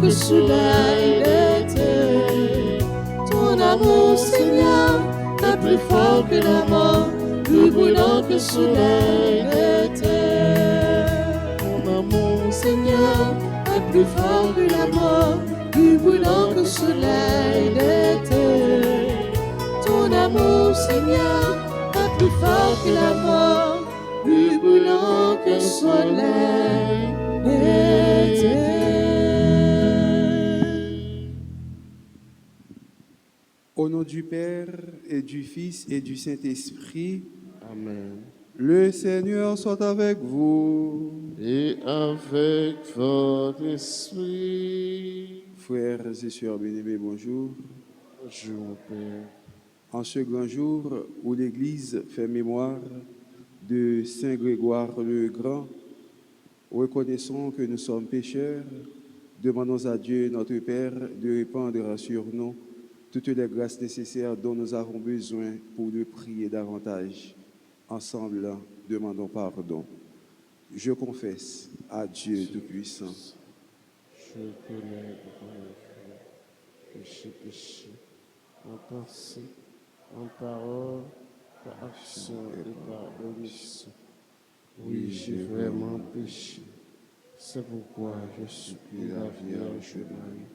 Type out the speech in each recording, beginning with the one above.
que le soleil d'été. Ton amour, Seigneur, est plus fort que la mort, plus brûlant que le soleil d'été. Ton amour, Seigneur, est plus fort que la mort, plus brûlant que le soleil d'été. Ton amour, Seigneur, est plus fort que la mort, plus brûlant que le soleil d'été. Au nom du Père et du Fils et du Saint-Esprit, Amen. le Seigneur soit avec vous. Et avec votre esprit. Frères et sœurs bien-aimés, bonjour. Bonjour, mon Père. En ce grand jour où l'Église fait mémoire de Saint Grégoire le Grand, reconnaissons que nous sommes pécheurs, demandons à Dieu, notre Père, de répandre sur nous toutes les grâces nécessaires dont nous avons besoin pour le prier davantage. Ensemble, demandons pardon. Je confesse à Dieu Tout-Puissant. Je connais péché, en pensée, en parole, par action et par omission. Oui, j'ai vraiment péché. C'est pourquoi je supplie la Vierge Marie,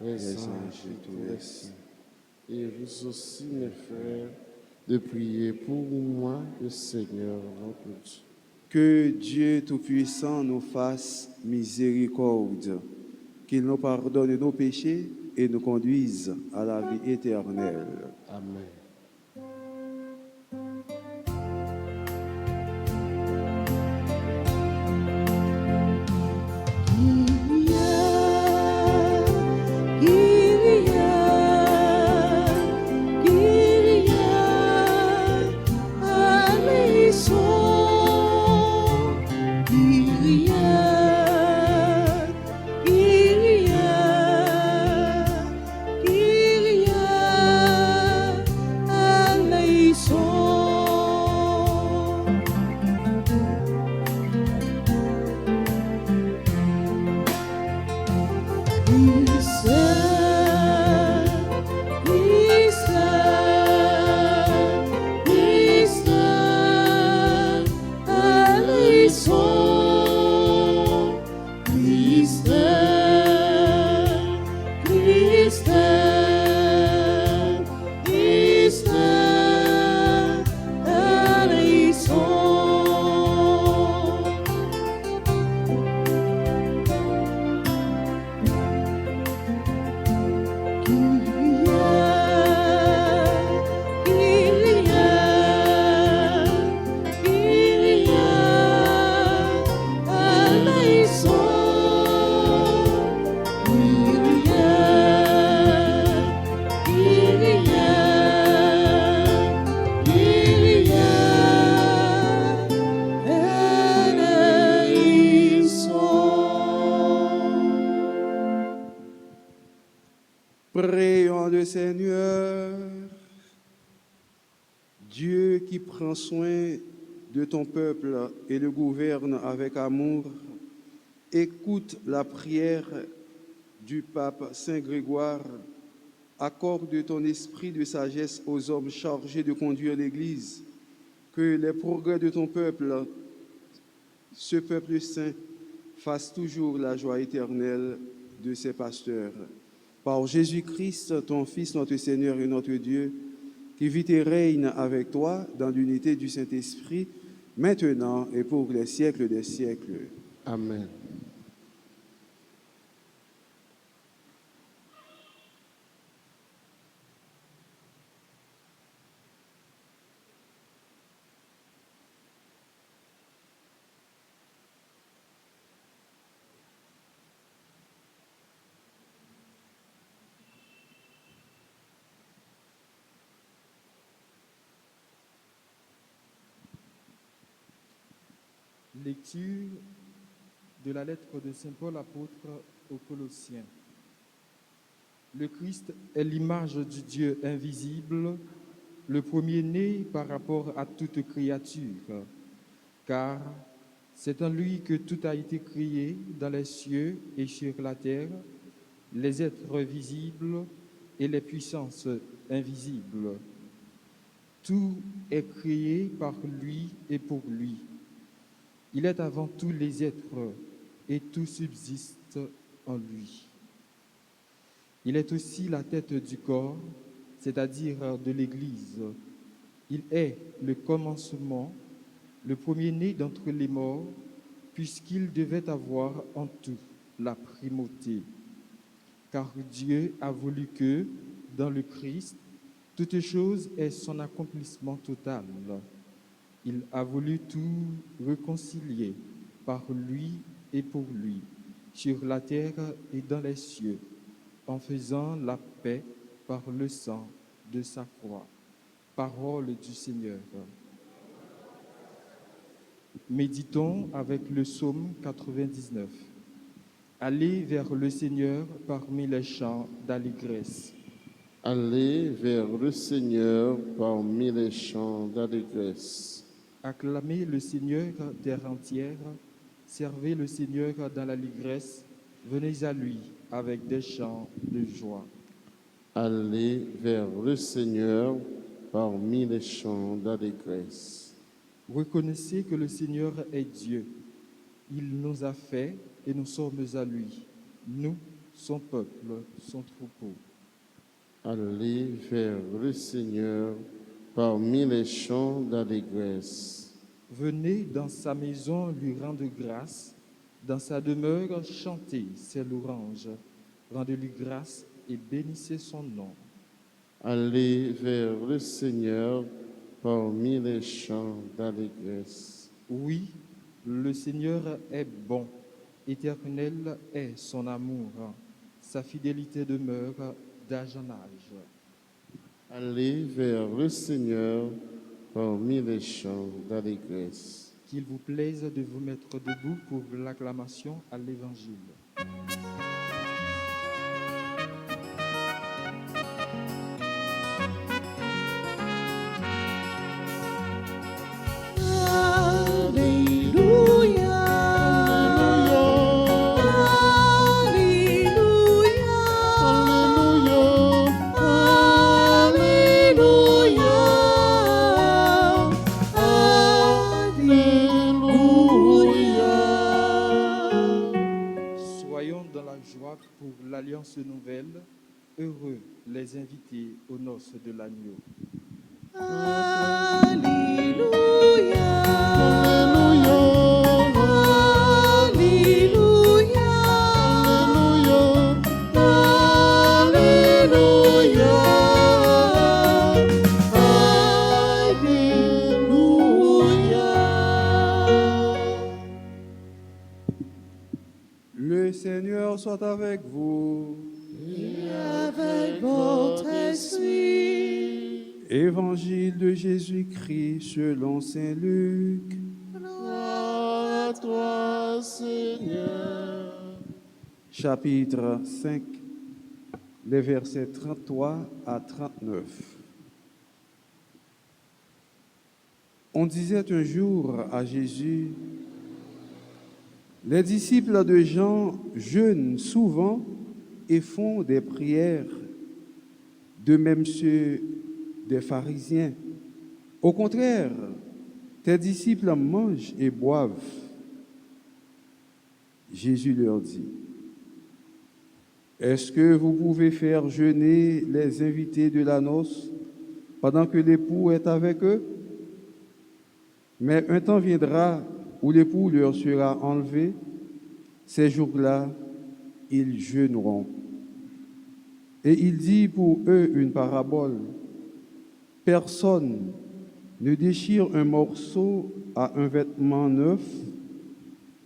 les anges et tous les saints, et vous aussi, mes frères, de prier pour moi, le Seigneur notre Dieu. Que Dieu Tout-Puissant nous fasse miséricorde, qu'il nous pardonne nos péchés et nous conduise à la vie éternelle. Amen. Prions le Seigneur. Dieu qui prend soin de ton peuple et le gouverne avec amour, écoute la prière du pape Saint Grégoire, accorde ton esprit de sagesse aux hommes chargés de conduire l'Église, que les progrès de ton peuple, ce peuple saint, fassent toujours la joie éternelle de ses pasteurs. Par Jésus-Christ, ton Fils, notre Seigneur et notre Dieu, qui vit et règne avec toi dans l'unité du Saint-Esprit, maintenant et pour les siècles des siècles. Amen. Lecture de la lettre de Saint Paul apôtre aux Colossiens. Le Christ est l'image du Dieu invisible, le premier-né par rapport à toute créature, car c'est en lui que tout a été créé dans les cieux et sur la terre, les êtres visibles et les puissances invisibles. Tout est créé par lui et pour lui. Il est avant tous les êtres et tout subsiste en lui. Il est aussi la tête du corps, c'est-à-dire de l'Église. Il est le commencement, le premier-né d'entre les morts, puisqu'il devait avoir en tout la primauté. Car Dieu a voulu que, dans le Christ, toute chose ait son accomplissement total. Il a voulu tout réconcilier par lui et pour lui, sur la terre et dans les cieux, en faisant la paix par le sang de sa croix. Parole du Seigneur. Méditons avec le psaume 99. Allez vers le Seigneur parmi les chants d'allégresse. Allez vers le Seigneur parmi les chants d'allégresse. Acclamez le Seigneur terre entière, servez le Seigneur dans l'allégresse, venez à lui avec des chants de joie. Allez vers le Seigneur parmi les chants d'allégresse. Reconnaissez que le Seigneur est Dieu. Il nous a fait et nous sommes à lui, nous, son peuple, son troupeau. Allez vers le Seigneur parmi les chants d'allégresse. Venez dans sa maison lui rendre grâce, dans sa demeure chantez ses louanges, rendez-lui grâce et bénissez son nom. Allez vers le Seigneur parmi les chants d'allégresse. Oui, le Seigneur est bon, éternel est son amour, sa fidélité demeure d'âge en âge. Allez vers le Seigneur parmi les chants d'allégresse. Qu'il vous plaise de vous mettre debout pour l'acclamation à l'Évangile. Pour l'Alliance nouvelle, heureux les invités aux noces de l'agneau. Alléluia, Alléluia, Alléluia, Alléluia. Le Seigneur soit avec vous. Et avec votre esprit. Évangile de Jésus-Christ selon saint Luc. Gloire à toi, Seigneur. Chapitre 5, les versets 33 à 39. On disait un jour à Jésus: les disciples de Jean jeûnent souvent et font des prières, de même ceux des pharisiens. Au contraire, tes disciples mangent et boivent. Jésus leur dit: est-ce que vous pouvez faire jeûner les invités de la noce pendant que l'époux est avec eux? Mais un temps viendra où l'époux leur sera enlevé. Ces jours-là, ils jeûneront. Et il dit pour eux une parabole. Personne ne déchire un morceau à un vêtement neuf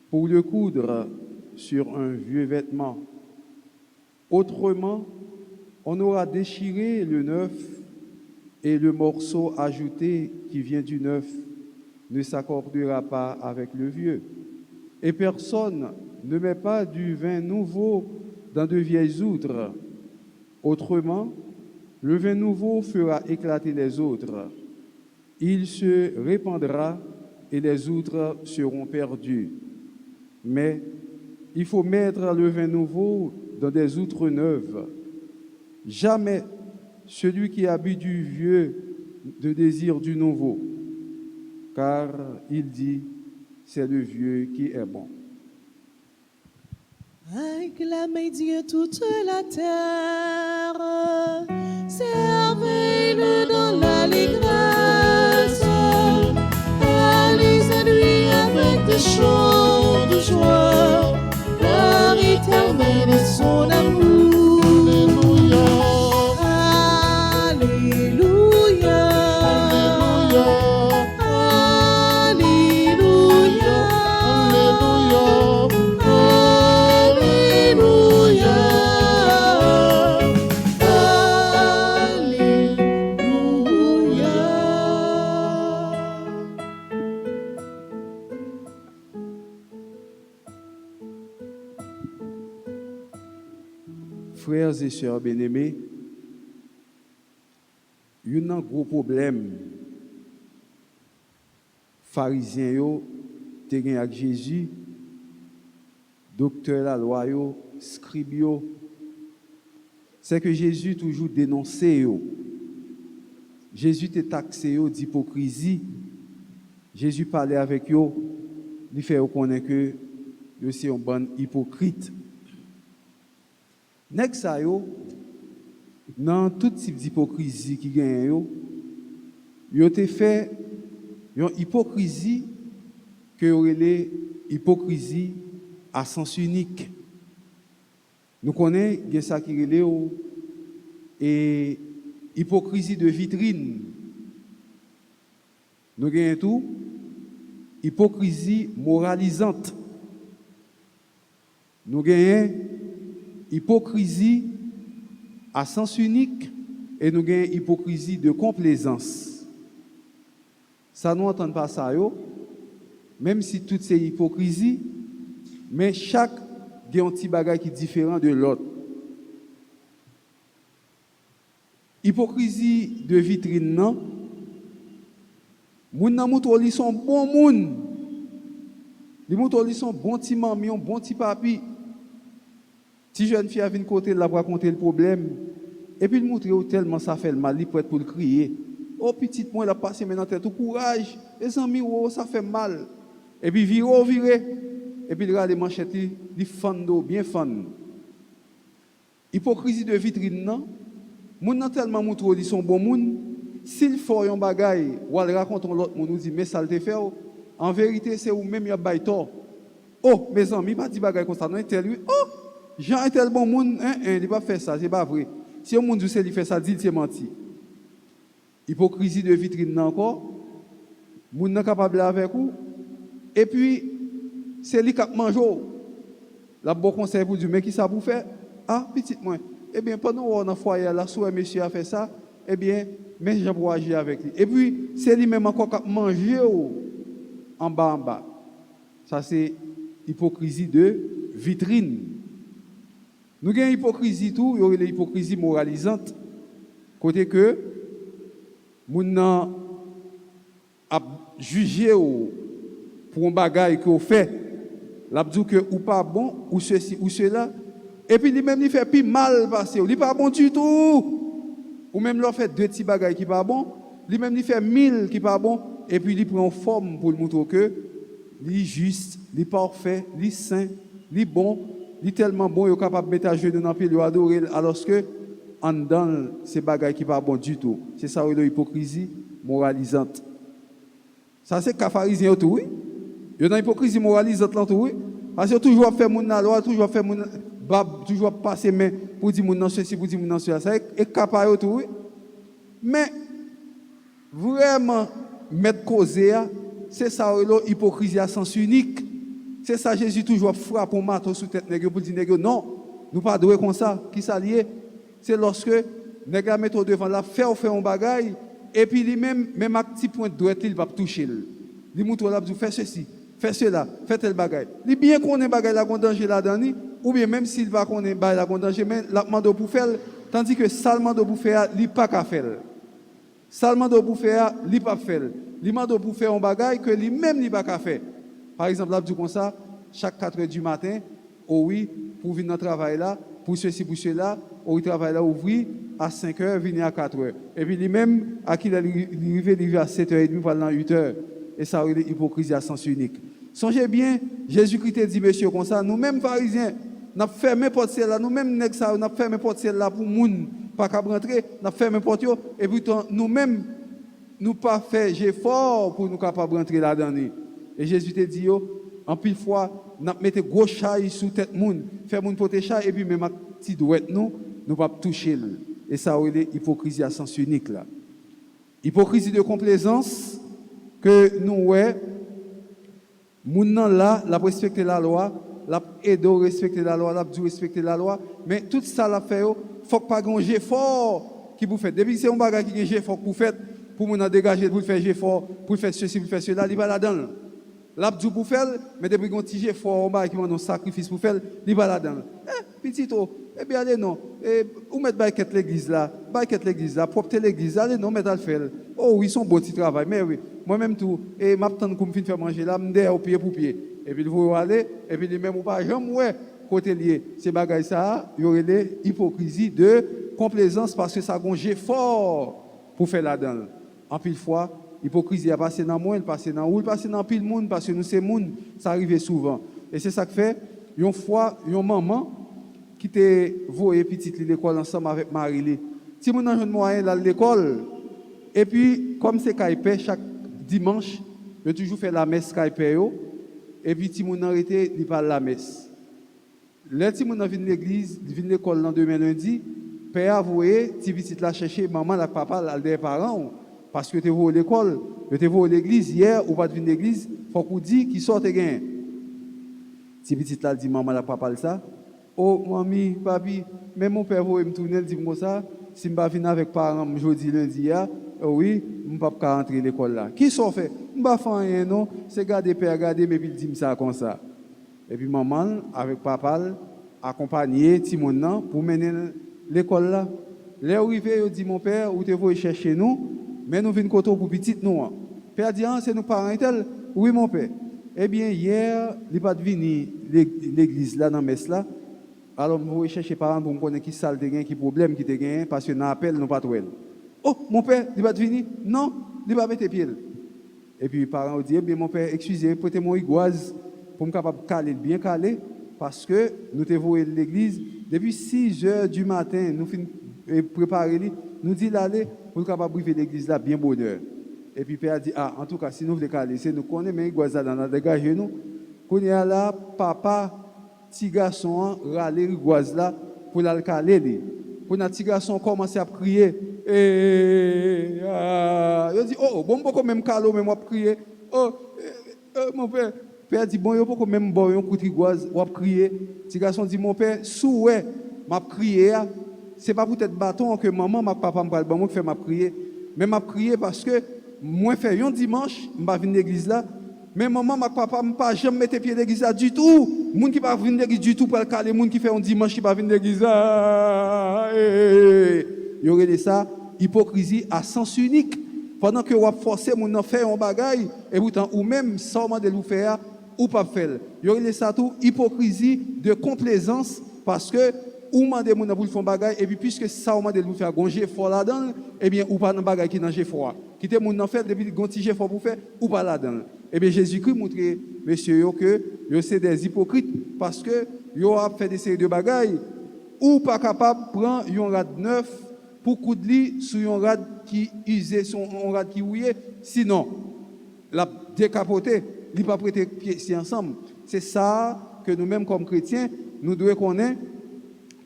pour le coudre sur un vieux vêtement. Autrement, on aura déchiré le neuf et le morceau ajouté qui vient du neuf ne s'accordera pas avec le vieux. Et personne ne met pas du vin nouveau dans de vieilles outres. Autrement, le vin nouveau fera éclater les autres. Il se répandra et les outres seront perdues. Mais il faut mettre le vin nouveau dans des outres neuves. Jamais celui qui a bu du vieux ne désire du nouveau, car il dit, c'est le vieux qui est bon. Acclamez Dieu toute la terre, servez-le dans l'allégresse, allez-y avec des chants de joie, car éternel est son amour. Alléluia, Alléluia, Alléluia, Frères et sœurs bien-aimés, il y a un gros problème. Pharisiens yo te gen avec Jésus, docteur la loi yo, scribe yo, c'est que Jésus toujours dénoncé yo. Jésus te taxé yo d'hypocrisie. Jésus parlait avec yo, il fait connaître que yo c'est un bon hypocrite. Nèg sa yo dans tout type d'hypocrisie qui gagne yo te fait une hypocrisie que relè hypocrisie à sens unique. Nous connaissons ça qui relè et hypocrisie de vitrine. Nous gagnons tout hypocrisie moralisante. Nous gagnons hypocrisie à sens unique et nous gagnons hypocrisie de complaisance. Ça nous entend pas ça yo, même si toutes ces hypocrisies, mais chaque a un petit bagage qui est différent de l'autre. Hypocrisie de vitrine non. Moun nan mouto li son bon moun. Li mouto li son bon petit mami, bon petit papi. Si jeune fille a venu côté là pour raconter le problème et puis le montrer tellement ça fait le mal, il prête pour le crier. Oh petite moi il a passé maintenant tête tout courage, les amis oh ça fait mal. Et puis virer et puis il regarde les manchettes, il fando bien fan. Hypocrisie de vitrine non. Moun nan tellement montre li son bon moun, s'il faut un bagay ou al raconte l'autre moun nous dit mais ça le te fait en vérité c'est ou même y a bail tort. Oh mes amis pas dit bagay comme ça non tel lui. Oh Jean est tel bon monde, il va faire ça, c'est pas vrai. Si un monde dit fait ça, dit c'est menti. Hypocrisie de vitrine encore, monde n'est capable avec vous. Et puis c'est lui qui mange. La bon conseil pour dire mais qui ça vous fait? Ah petite moi. Eh bien pendant on a foyer là, soit monsieur a fait ça, eh bien mais j'ai pour agir avec lui. Et puis c'est lui même encore qui manger en bas. Ça c'est hypocrisie de vitrine. Nous avons hypocrisie tout, il y a l'hypocrisie moralisante. Côté que, nous a jugé pour un bagage que vous fait, l'a dit que ou pas bon, ou ceci, ou cela, et puis lui-même il fait plus mal passer, il n'est pas bon du tout. Ou même il fait deux petits bagages qui pas bon, lui-même il fait 1000 qui pas bon, et puis il prend forme pour le montrer que, il est juste, il est parfait, il est saint, il est bon. Il est tellement bon, il est capable de mettre à genoux dans le pied, il adorer, alors que en dedans, c'est bagaille qui n'est pas bon du tout. C'est ça, l'hypocrisie moralisante. Ça, c'est qu'à pharisien tout, oui. Il y a une hypocrisie moralisante là, tout, oui. Parce que toujours faire mon loi, toujours faire mon toujours passer main pour dire mon ceci, pour dire mon cela. Ça est capable tout, oui. Mais vraiment, mettre causer, c'est ça, l'hypocrisie à sens unique. C'est ça, Jésus toujours frappe un marteau sous tête nègre pour dire nègre non, nous pas doué comme ça, qui s'allie. C'est lorsque nègre met devant la faire un bagaille et puis lui-même même un petit point de droite il va toucher. Il montre là faire ceci, faire cela, faire tel bagaille. Il bien qu'on ait bagaille la danger là-dedans ou bien même s'il va qu'on ait bagaille la danger mais la demande pour faire tandis que salement de pour faire il pas qu'à faire. Salement de pour faire il pas faire. Il demande pour faire un bagaille que lui-même il pas qu'à faire. Par exemple, là, comme ça, chaque 4 heures du matin, oh oui, pour venir dans le travail là, pour ceci, pour cela, au travail là, ouvrir à 5 heures, venir à 4 heures. Et puis lui-même, à qui il arrive à 7h30 pendant 8 heures. Et ça, c'est l'hypocrisie à sens unique. Songez bien, Jésus-Christ dit, monsieur, comme ça, nous-mêmes, pharisiens, nous avons fermé porte celle-là, nous-mêmes, nous avons fermé porte celle-là pour les gens pas rentrer, nous avons fermé porte, et pourtant, nous-mêmes, nous pas fait effort pour nous capables de rentrer là-dedans. Et Jésus te dit, en pile fois, nous mettons gros chaille sous tête monde, faire moun porter chaille et puis même petit douette nous pas toucher. Et ça c'est l'hypocrisie à sens unique là. Hypocrisie de complaisance que nous moun nan là, la respecter la loi, la aider respecter la loi, la dû respecter la loi, mais tout ça la fait faut pas grand effort qui vous fait. Depuis c'est un bagage qui est effort pour faire pour nous dégager pour faire effort pour faire ceci pour faire cela, il va là-dedans. L'abdou pour faire, mais depuis qu'on tige fort, on qui un sacrifice pour faire, il va là-dedans. Petit eh bien allez non, ou mettre baquette l'église là, propre l'église, allez non, mettre à le faire. Oh oui, ils sont beaux petit travail, mais oui, moi-même tout, et m'attends comme fin faire manger là, m'dé au pied pour pied. Et puis vous aller, et puis même ou pas jamais ouais, côté lié, ces bagages ça, il y aurait l'hypocrisie de complaisance parce que ça gonge fort pour faire là-dedans. En pile fois, l'hypocrisie a passé dans moi, elle passe dans où, elle passe dans pile monde parce que nous c'est monde, ça arrive souvent. Et c'est ça que fait une fois une maman qui te voyé petite l'école ensemble avec Marie. Si mon jeune moyen à l'école et puis comme c'est caïpé chaque dimanche, je toujours fait la messe caïpé et puis si mon arrêté il parle la messe. Là si mon vient l'église, vient l'école dans demain lundi, père avoué, si petite la chercher maman la papa là des parents parce que tu es à l'école, tu es à l'église hier ou pas de venir à l'église, faut qu'on dise qui sort gain. Si petite là dit maman la papa ça, oh mamie, papi, même mon père veut me tourner dit comme ça, si je pas venir avec parents jeudi lundi oui, je pas pas rentrer à l'école là. Qui sort fait? Je pas faire rien non, c'est garder père garder mais puis dit ça comme ça. Et puis maman avec papa accompagner Timon pour mener l'école là. Là arrivé, il dit mon père, où tu veux chercher nous? Mais nous venons côté pour petite nous. Père dit c'est nos parents tel. Oui mon père. Eh bien hier, il pas venu l'église là dans messe là. Alors vous chercher parents pour me connaître qui salle te gain, qui problème qui te gain parce que n'a appel nous pas trouver. Oh mon père, il pas venu? Non, il pas mettre pied. Et puis les parents ont dit eh bien mon père, excusez, prêtez-moi igoise pour me capable caler bien caler parce que nous te voyé l'église depuis 6h du matin, nous fin préparer nous dit d'aller pour capable briver l'église là bien bonheur. Et puis père a dit en tout cas si nous voulons caler, c'est nous connaît mais igoise dans la dégager nous. Qu'on est là papa petit garçon râler igoise là pour la caler. Pour notre petit garçon commencer à crier il dit oh bon pas même calo même crier mon père dit bon yo pas même bon un coup de igoise ou crier petit garçon dit mon père souhait m'a crier c'est pas peut-être bâton que maman ma papa me parle bon moi fait m'a crier mais m'a crier parce que moi fait un dimanche m'a venir l'église là mais maman ma papa me pas jamais mettre pied l'église là du tout monde qui pas venir l'église du tout pour le caler monde qui fait un dimanche qui pas venir l'église là il y aurait ça hypocrisie à sens unique pendant que vous forcez mon en faire un bagaille et pourtant ou même sans demander de faire ou pas faire il y aurait ça tout hypocrisie de complaisance parce que ou mandez mon pour faire un bagaille et puis puisque ça ou mandez de faire gonger fort là-dedans et bien ou pas dans bagaille qui danger fort quitter mon en faire depuis gontiger fort pour faire ou pas là-dedans et bien Jésus-Christ montrer monsieur que yo c'est des hypocrites parce que yo a fait des séries de bagailles ou pas capable prendre un rad neuf pour coudre li sur un rad qui usé son un rad qui ouillé sinon la décapoter il pas prêter pied ensemble c'est ça que nous mêmes comme chrétiens nous devons connaître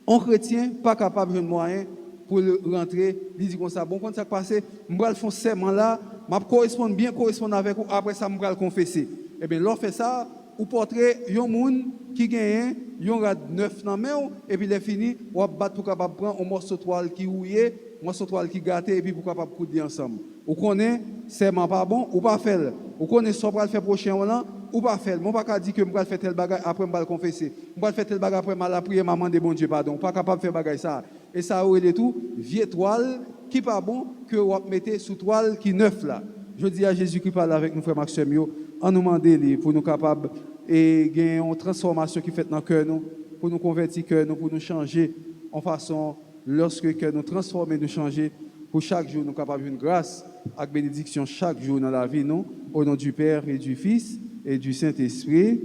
un chrétien pas capable de moyen pour rentrer il dit comme ça bon quand ça passé m'bral font serment là m'a correspondre bien correspondre avec ou après ça m'bral confesser et bien l'on fait ça ou portrait un monde qui gagne un rad neuf dans main et puis il est fini ou battre pour capable prendre un morceau de toile qui ouillé morceau de toile qui gâté et puis pour capable coudre ensemble ou connaît serment pas bon ou pas faire ou connaît ça pour faire prochain là ou pas faire mon pas dire que me faire tel bagage après me confesser me faire tel bagage après mal prier maman de bon Dieu pardon pas capable faire bagage ça et ça aurait tout vieille toile qui pas bon que vous mettez sous toile qui neuf là je dis à Jésus qui parle avec nous frère Maxime en nous demander pour nous capable et gagner une transformation qui fait dans cœur nous pour nous convertir cœur, nous pour nous changer en façon, lorsque cœur nous transformer, nous changer, pour chaque jour nous capables une grâce avec bénédiction chaque jour dans la vie, nous, au nom du Père et du Fils et du Saint-Esprit.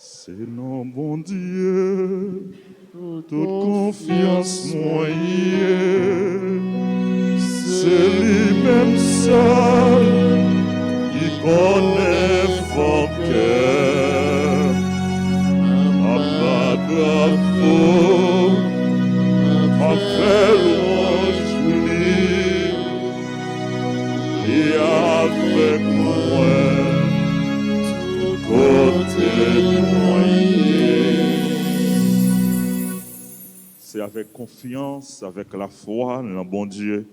C'est non, bon Dieu, toute confiance moyenne, c'est lui-même seul qui connaît vos cœurs. Abba, bravo, ma frère, louange lui, et avec moi. C'est avec confiance, avec la foi dans le bon Dieu,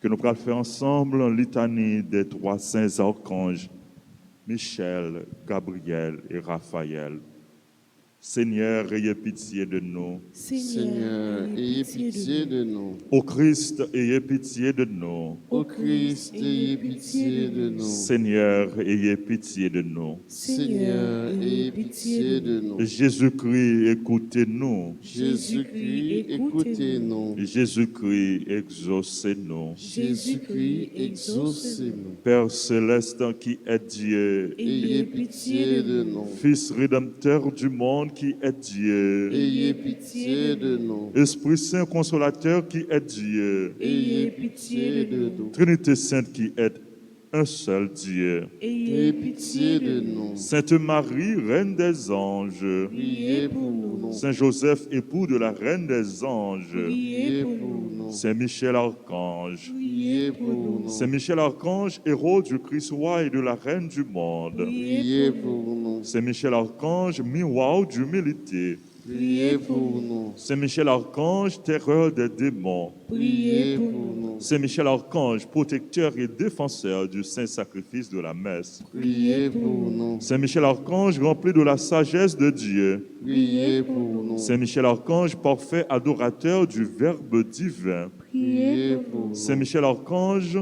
que nous allons faire ensemble une litanie des trois saints archanges, Michel, Gabriel et Raphaël. Seigneur, ayez pitié de nous. Seigneur, ayez pitié de nous. Ô Christ, ayez pitié de nous. Ô Christ, ayez pitié de nous. Seigneur, ayez pitié de nous. Seigneur, ayez pitié de nous. Jésus-Christ, écoutez-nous. Jésus-Christ, écoutez-nous. Jésus-Christ, exaucez-nous. Jésus-Christ, exaucez-nous. Père céleste qui est Dieu, Ayez pitié de nous. Fils rédempteur du monde qui est Dieu, Ayez pitié de nous. Esprit Saint consolateur qui est Dieu, Ayez pitié de nous. Trinité Sainte qui est un seul Dieu. Ayez pitié de nous. Sainte Marie, Reine des anges, Priez pour nous. Saint Joseph, époux de la Reine des anges, Priez pour nous. Saint Michel Archange, Priez pour nous. Saint Michel Archange, héros du Christ roi et de la Reine du monde, Priez pour nous. Saint Michel Archange, miroir d'humilité, Priez pour nous. Saint Michel Archange, terreur des démons, Priez pour nous. Saint Michel Archange, protecteur et défenseur du saint sacrifice de la messe, Priez pour nous. Saint Michel Archange, rempli de la sagesse de Dieu, Priez pour nous. Saint Michel Archange, parfait adorateur du Verbe divin, Priez pour nous. Saint Michel Archange,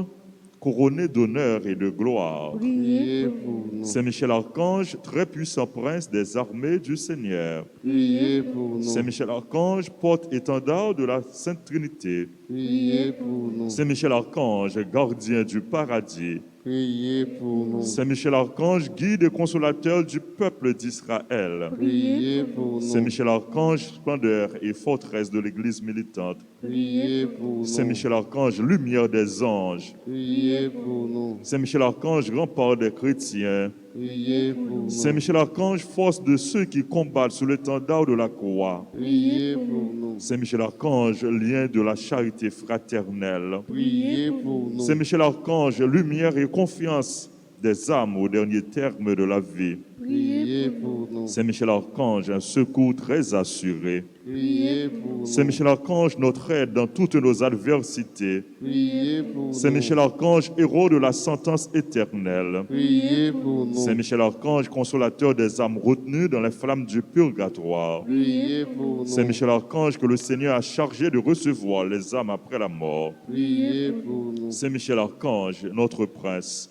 couronné d'honneur et de gloire, Priez pour nous. Saint Michel Archange, très puissant prince des armées du Seigneur, Priez pour nous. Saint Michel Archange, porte-étendard de la Sainte Trinité, Priez pour nous. Saint Michel Archange, gardien du paradis, Priez pour nous. Saint Michel Archange, guide et consolateur du peuple d'Israël, Priez pour Saint nous. Michel Archange, splendeur et forteresse de l'Église militante, Priez pour nous. Saint Michel Archange, lumière des anges, Priez pour nous. Saint Michel Archange, rempart des chrétiens, Priez pour nous. Saint Michel Archange, force de ceux qui combattent sous l'étendard de la croix, Priez pour nous. Saint Michel Archange, lien de la charité fraternelle, Priez pour nous. Saint Michel Archange, lumière et confiance des âmes au dernier terme de la vie, Priez pour nous. Saint Michel Archange, un secours très assuré, Priez pour nous. Saint Michel Archange, notre aide dans toutes nos adversités, Priez pour nous. Saint Michel Archange, héros de la sentence éternelle, Priez pour nous. Saint Michel Archange, consolateur des âmes retenues dans les flammes du purgatoire, Priez pour nous. Saint Michel Archange, que le Seigneur a chargé de recevoir les âmes après la mort, Priez pour nous. Saint Michel Archange, notre prince,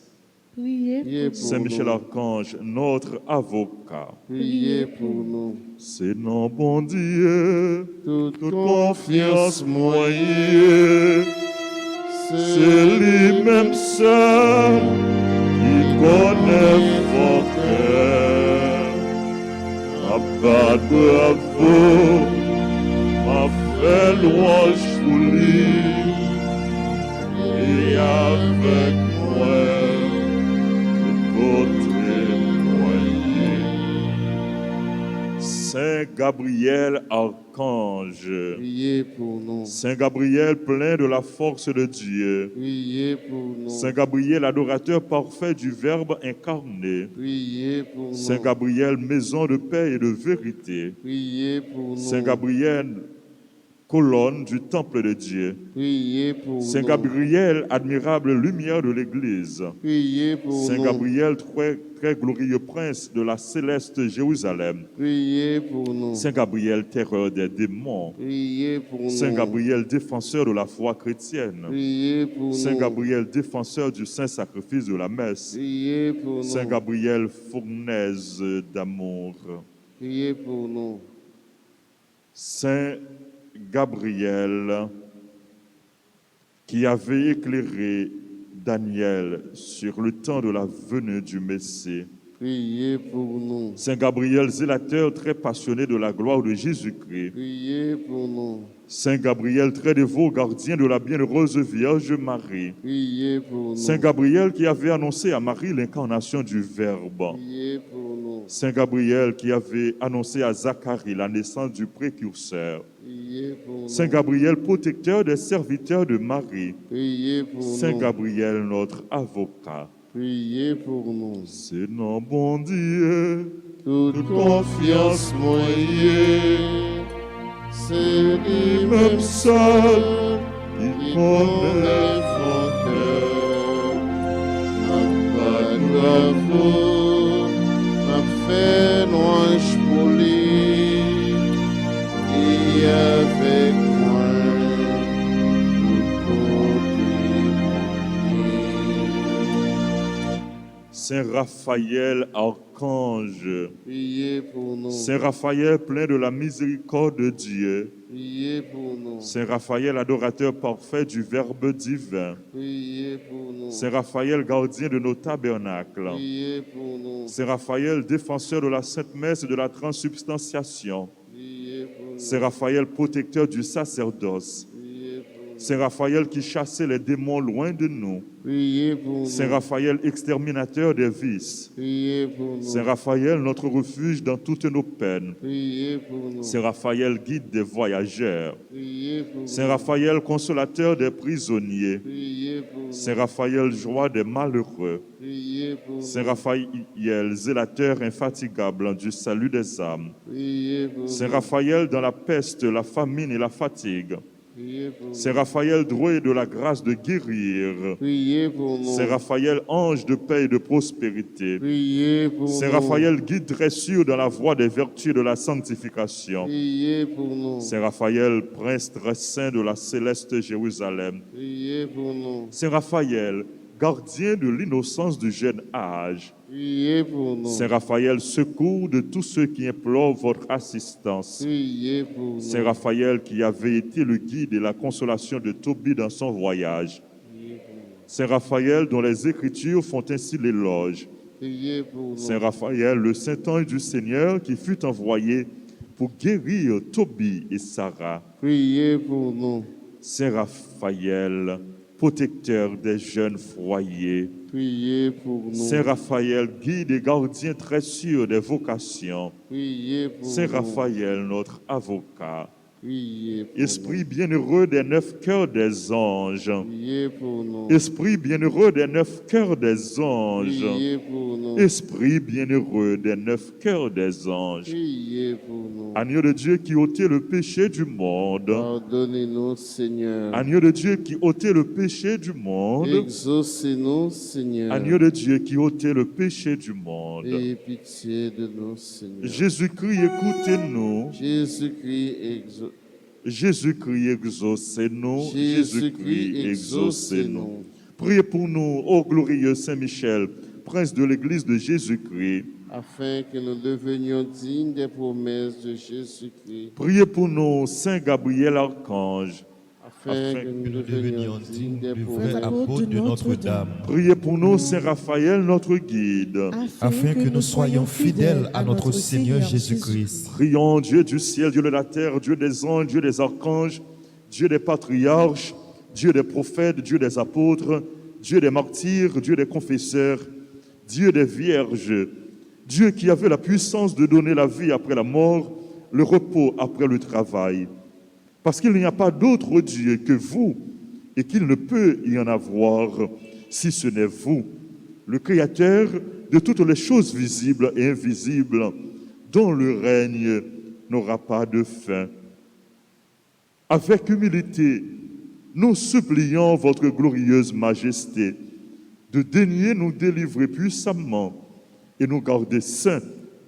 Priez pour Saint Michel nous. Archange, notre avocat. Priez pour nous. C'est non, bon Dieu, Toute toute confiance confiance moyenne, c'est lui-même seul qui connaît vos cœurs. Abba, bravo, ma frère, louange pour lui, et avec moi, tout témoigner. Saint Gabriel, archange, Priez pour nous. Saint Gabriel, plein de la force de Dieu, Priez pour nous. Saint Gabriel, adorateur parfait du Verbe incarné, Priez pour nous. Saint Gabriel, maison de paix et de vérité, Priez pour nous. Saint Gabriel, colonne du temple de Dieu. Priez pour Saint nous. Gabriel, admirable lumière de l'Église. Priez pour Saint nous. Gabriel, très glorieux prince de la céleste Jérusalem. Priez pour nous. Saint Gabriel, terreur des démons. Priez pour nous. Saint Gabriel, défenseur de la foi chrétienne. Priez pour Saint nous. Gabriel, défenseur du saint sacrifice de la messe. Priez pour nous. Saint Gabriel, fournaise d'amour. Priez pour nous. Saint Gabriel, qui avait éclairé Daniel sur le temps de la venue du Messie. Priez pour nous. Saint Gabriel, zélateur très passionné de la gloire de Jésus-Christ. Priez pour nous. Saint Gabriel, très dévot, gardien de la bienheureuse Vierge Marie. Priez pour nous. Saint Gabriel qui avait annoncé à Marie l'incarnation du Verbe. Priez pour nous. Saint Gabriel qui avait annoncé à Zacharie la naissance du précurseur. Priez pour nous. Saint Gabriel, protecteur des serviteurs de Marie. Priez pour Saint nous. Gabriel, notre avocat. Priez pour nous. C'est non bon Dieu. Toute confiance moyenne, c'est lui-même seul qui connaît son cœur. Pas bravo, m'a fait louange pour lui, qui avec moi, Saint Raphaël, archange. priez pour nous. Saint Raphaël, plein de la miséricorde de Dieu. Priez pour nous. Saint Raphaël, adorateur parfait du Verbe divin. Priez pour nous. Saint Raphaël, gardien de nos tabernacles. Priez pour nous. Saint Raphaël, défenseur de la Sainte Messe et de la transsubstantiation. Priez pour nous. Saint Raphaël, protecteur du sacerdoce. Priez pour nous. Saint Raphaël qui chassait les démons loin de nous. Priez pour nous. Saint Raphaël, exterminateur des vices. Priez pour nous. Saint Raphaël, notre refuge dans toutes nos peines. Priez pour nous. Saint Raphaël, guide des voyageurs. Priez pour Saint nous. Raphaël, consolateur des prisonniers. Priez pour nous. Saint Raphaël, joie des malheureux. Priez pour Saint nous. Raphaël, zélateur infatigable du salut des âmes. Priez pour Saint nous. Raphaël, dans la peste, la famine et la fatigue. Priez pour nous. Saint Raphaël, doué de la grâce de guérir. Priez pour nous. Saint Raphaël, ange de paix et de prospérité. Priez pour Saint nous. Raphaël, guide très sûr dans la voie des vertus et de la sanctification. Priez pour nous. Saint Raphaël, prince très saint de la céleste Jérusalem. Priez pour nous. Saint Raphaël, gardien de l'innocence du jeune âge. Priez pour nous. Saint Raphaël, secours de tous ceux qui implorent votre assistance. Priez pour nous. Saint Raphaël, qui avait été le guide et la consolation de Tobie dans son voyage. Saint Raphaël, dont les Écritures font ainsi l'éloge. Priez pour nous. Saint Raphaël, le saint ange du Seigneur qui fut envoyé pour guérir Tobie et Sarah. Priez pour nous. Saint Raphaël, protecteur des jeunes foyers. Priez pour nous. Saint Raphaël, guide et gardien très sûr des vocations. Priez pour Saint nous. Raphaël, notre avocat. Priez pour Esprit bienheureux des 9 cœurs des anges. nous. Priez pour nous. Esprit bienheureux des 9 cœurs des anges. Priez pour nous. Esprit bienheureux des 9 cœurs des anges. Priez pour nous. Agneau de Dieu qui ôtait le péché du monde. Pardonnez-nous, Seigneur. Agneau de Dieu qui ôtait le péché du monde. Exaucez-nous, Seigneur. Agneau de Dieu qui ôtait le péché du monde. Ayez pitié de nous, Seigneur. Jésus-Christ, écoutez-nous. Jésus-Christ, Jésus-Christ, exaucez-nous. Jésus-Christ, exaucez-nous. Priez pour nous, ô glorieux Saint-Michel, prince de l'Église de Jésus-Christ. Afin que nous devenions dignes des promesses de Jésus-Christ. Priez pour nous, Saint Gabriel, archange. Afin que nous devenions dignes des le promesses vrai apôtre de Notre-Dame, Priez pour nous, Saint Raphaël, notre guide. afin que nous soyons fidèles à notre Seigneur Jésus-Christ. Prions Dieu du ciel, Dieu de la terre, Dieu des anges, Dieu des archanges, Dieu des patriarches, Dieu des prophètes, Dieu des apôtres, Dieu des martyrs, Dieu des confesseurs, Dieu des vierges, Dieu qui avait la puissance de donner la vie après la mort, le repos après le travail. Parce qu'il n'y a pas d'autre Dieu que vous et qu'il ne peut y en avoir si ce n'est vous, le Créateur de toutes les choses visibles et invisibles, dont le règne n'aura pas de fin. Avec humilité, nous supplions votre glorieuse majesté de daigner nous délivrer puissamment et nous garder saints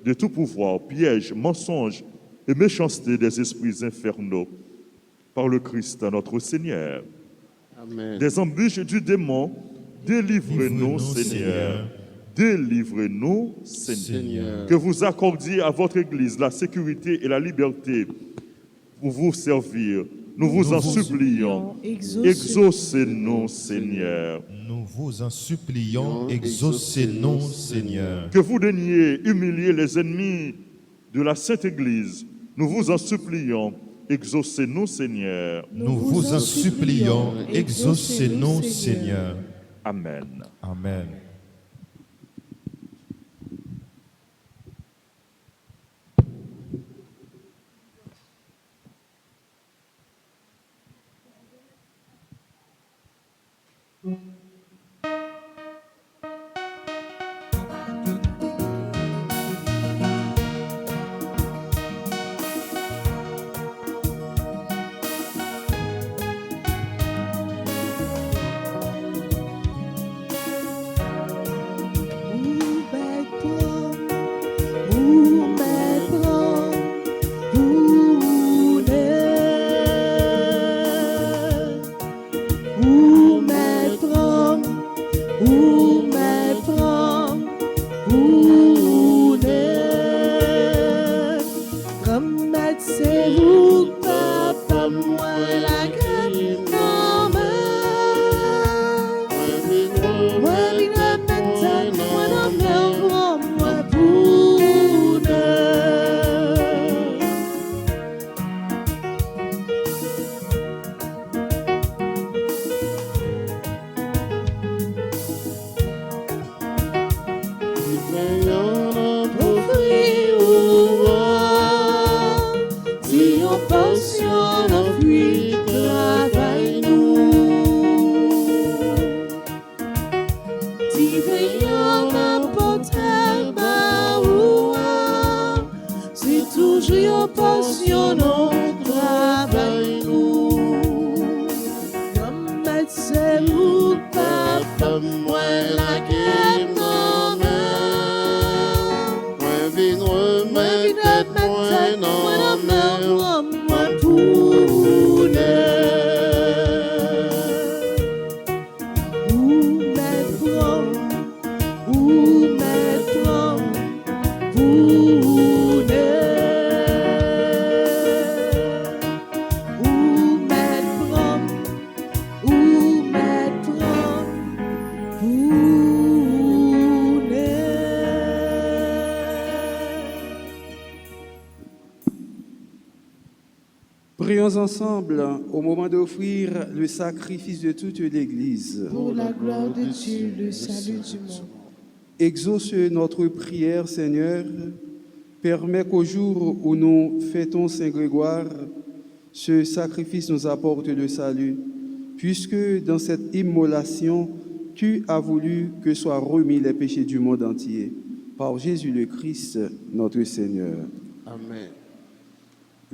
de tout pouvoir, piège, mensonge et méchanceté des esprits infernaux par le Christ notre Seigneur. Amen. Des embûches du démon, délivrez-nous, Seigneur. Délivrez-nous, Seigneur. Que vous accordiez à votre Église la sécurité et la liberté pour vous servir. Nous vous en supplions. Exaucez-nous, Seigneur. Nous vous en supplions, exaucez-nous, Seigneur. Que vous daigniez humilier les ennemis de la Sainte Église. Nous vous en supplions. Exaucez-nous, Seigneur. Nous vous en supplions, exaucez-nous, Seigneur. Amen. Amen. Prions ensemble au moment d'offrir le sacrifice de toute l'Église. Pour la gloire de Dieu, le salut du monde. Exauce notre prière, Seigneur. Permets qu'au jour où nous fêtons Saint Grégoire, ce sacrifice nous apporte le salut, puisque dans cette immolation, tu as voulu que soient remis les péchés du monde entier. Par Jésus le Christ, notre Seigneur. Amen.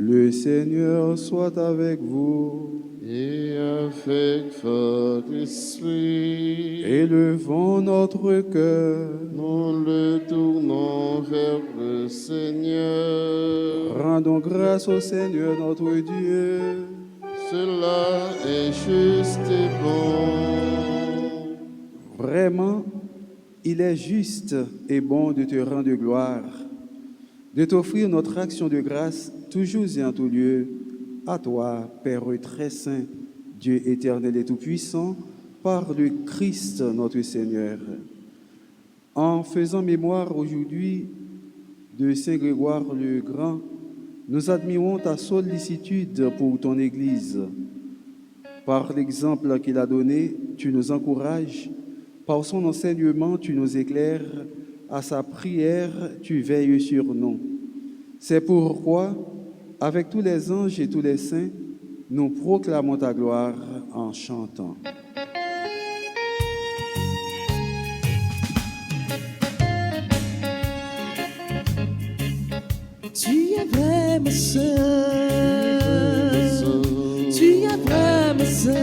Le Seigneur soit avec vous. Et avec votre esprit, Élevons notre cœur. nous le tournons vers le Seigneur. Rendons grâce au Seigneur notre Dieu. Cela est juste et bon. Vraiment, il est juste et bon de te rendre gloire, de t'offrir notre action de grâce toujours et en tout lieu, à toi, Père très saint, Dieu éternel et tout-puissant, par le Christ notre Seigneur. En faisant mémoire aujourd'hui de Saint Grégoire le Grand, nous admirons ta sollicitude pour ton Église. Par l'exemple qu'il a donné, tu nous encourages. Par son enseignement, tu nous éclaires. À sa prière, tu veilles sur nous. C'est pourquoi, avec tous les anges et tous les saints, nous proclamons ta gloire en chantant. Tu es vraiment saint, Dieu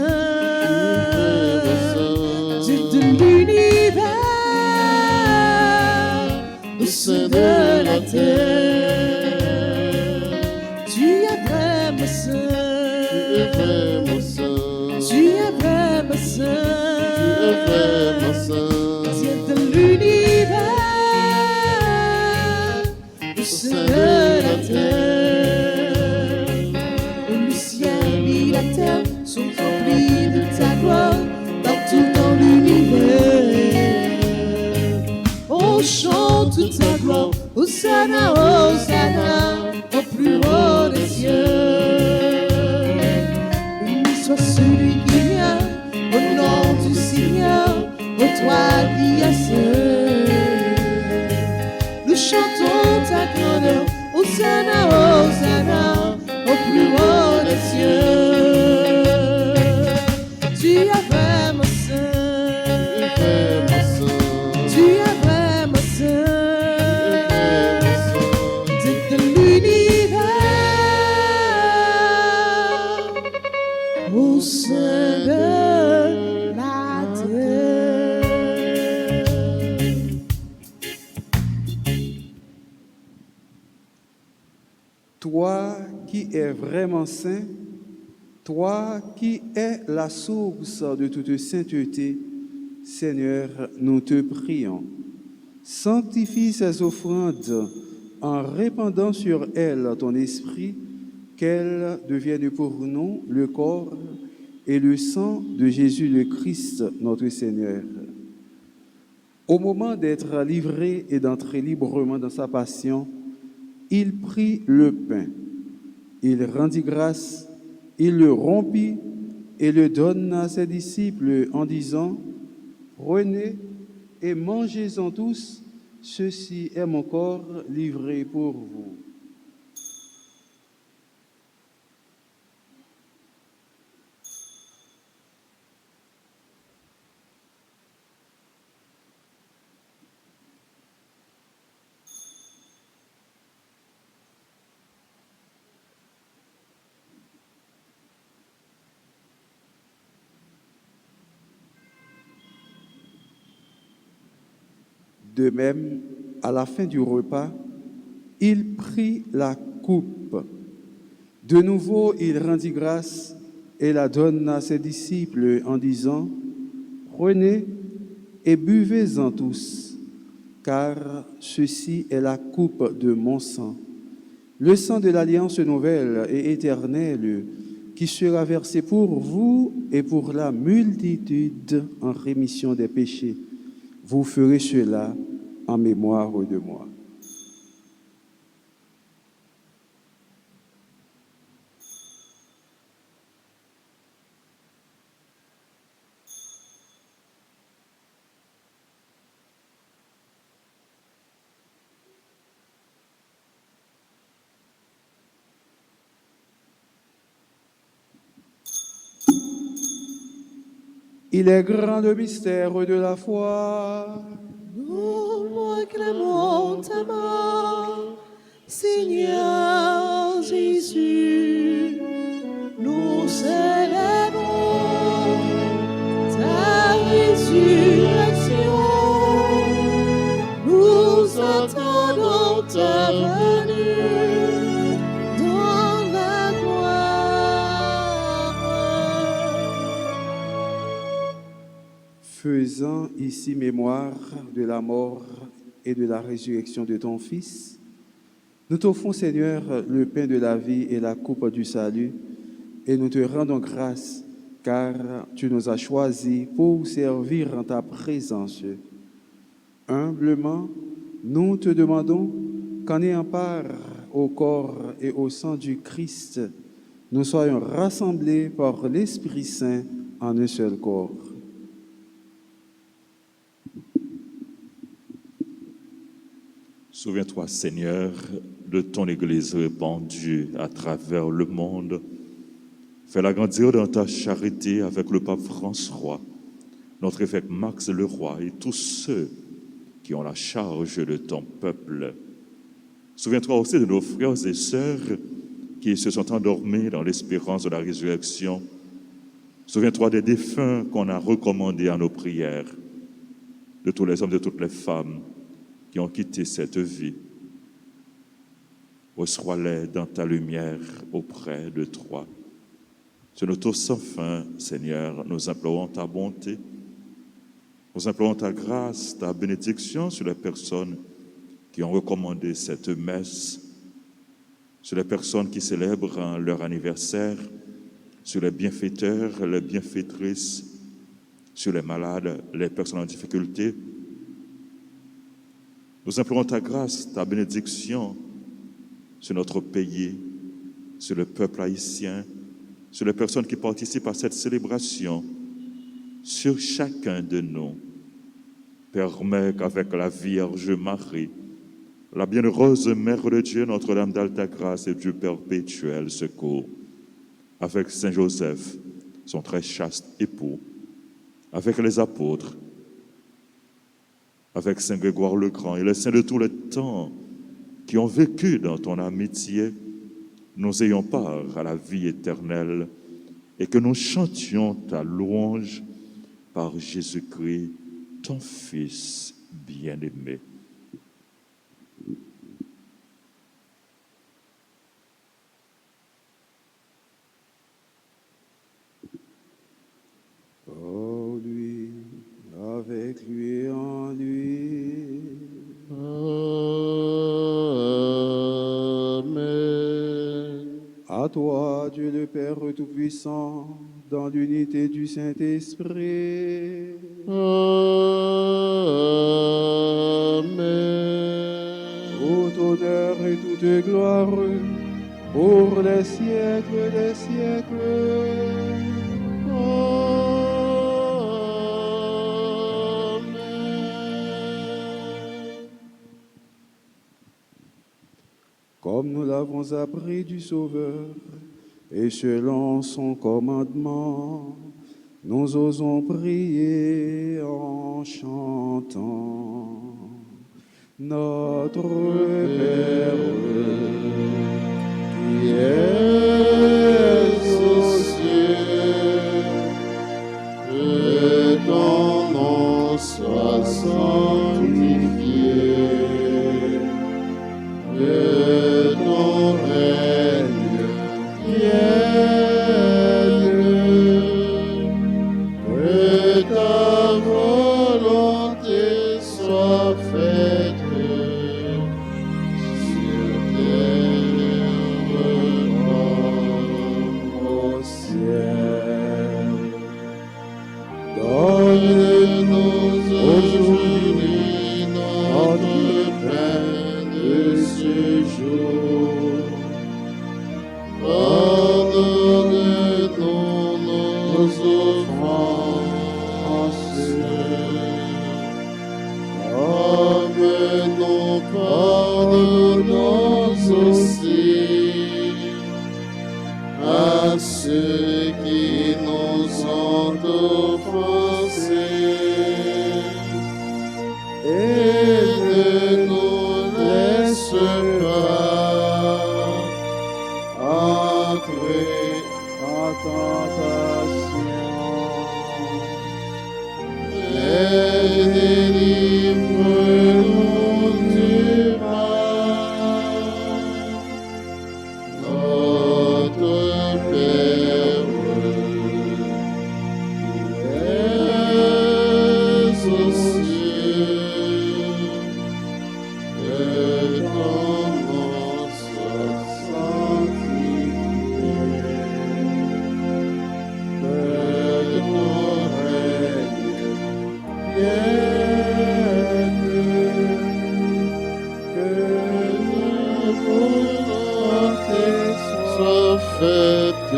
de l'univers, au sein de la terre. Tu es vraiment saint, tu es vraiment saint, Dieu de l'univers, au sein de la terre. Le ciel et la terre sont remplis de ta gloire, partout dans l'univers. On chante toute ta gloire, Hosanna, Hosanna, au plus haut des cieux. Béni soit celui qui vient au nom du Seigneur, ô toi qui as seul. Nous chantons ta grandeur, Hosanna, Hosanna, au plus haut des cieux. Tu es vraiment saint, tu es vraiment saint, Dieu de l'univers, au sein de la terre. Toi qui es vraiment saint, toi qui es la source de toute sainteté, Seigneur, nous te prions. Sanctifie ces offrandes en répandant sur elles ton esprit, qu'elles deviennent pour nous le corps et le sang de Jésus le Christ, notre Seigneur. Au moment d'être livré et d'entrer librement dans sa passion, il prit le pain, il rendit grâce, il le rompit et le donna à ses disciples en disant, « Prenez et mangez-en tous, ceci est mon corps livré pour vous. » De même, à la fin du repas, il prit la coupe. De nouveau, il rendit grâce et la donna à ses disciples en disant, « Prenez et buvez-en tous, car ceci est la coupe de mon sang, le sang de l'alliance nouvelle et éternelle, qui sera versé pour vous et pour la multitude en rémission des péchés. Vous ferez cela en mémoire de moi. » Il est grand le mystère de la foi. Nous acclamons ta mort, Seigneur Jésus. Nous célébrons ta résurrection. Nous attendons ta venue dans la gloire. Faisant ici mémoire de la mort et de la résurrection de ton Fils, nous t'offrons, Seigneur, le pain de la vie et la coupe du salut, et nous te rendons grâce, car tu nous as choisis pour servir en ta présence. Humblement, nous te demandons qu'en ayant part au corps et au sang du Christ, nous soyons rassemblés par l'Esprit Saint en un seul corps. Souviens-toi, Seigneur, de ton Église répandue à travers le monde. Fais-la grandir dans ta charité avec le pape François, notre évêque Max Leroy et tous ceux qui ont la charge de ton peuple. Souviens-toi aussi de nos frères et sœurs qui se sont endormis dans l'espérance de la résurrection. Souviens-toi des défunts qu'on a recommandés à nos prières, de tous les hommes, de toutes les femmes qui ont quitté cette vie. Reçois-les dans ta lumière auprès de toi. Sur notre sans fin, Seigneur, nous implorons ta bonté, nous implorons ta grâce, ta bénédiction sur les personnes qui ont recommandé cette messe, sur les personnes qui célèbrent leur anniversaire, sur les bienfaiteurs, les bienfaitrices, sur les malades, les personnes en difficulté. Nous implorons ta grâce, ta bénédiction sur notre pays, sur le peuple haïtien, sur les personnes qui participent à cette célébration, sur chacun de nous. Permets qu'avec la Vierge Marie, la bienheureuse Mère de Dieu, Notre-Dame d'Alta Grâce et du perpétuel secours, avec Saint Joseph, son très chaste époux, avec les apôtres, avec Saint Grégoire le Grand et les saints de tous les temps qui ont vécu dans ton amitié, nous ayons part à la vie éternelle et que nous chantions ta louange par Jésus-Christ, ton Fils bien-aimé. Oh lui, avec lui et en lui. Amen. À toi, Dieu le Père Tout-Puissant, dans l'unité du Saint-Esprit. Amen. Tout honneur et toute gloire pour les siècles des siècles. Comme nous l'avons appris du Sauveur, et selon son commandement, nous osons prier en chantant. Notre Père, qui es aux cieux, que ton nom soit sanctifié, que ton règne vienne, que ta volonté soit faite sur terre comme au ciel. Donne-nous aujourd'hui notre pain de ce jour. Pardonne-nous nos offenses, comme nous pardonnons aussi à ceux qui nous ont offensés. Et ne nous laisse pas entrer en tentation, mais délivre-nous du mal. Notre Père, qui es aux cieux, que ton nom soit sanctifié, que ton règne vienne, que ta volonté soit faite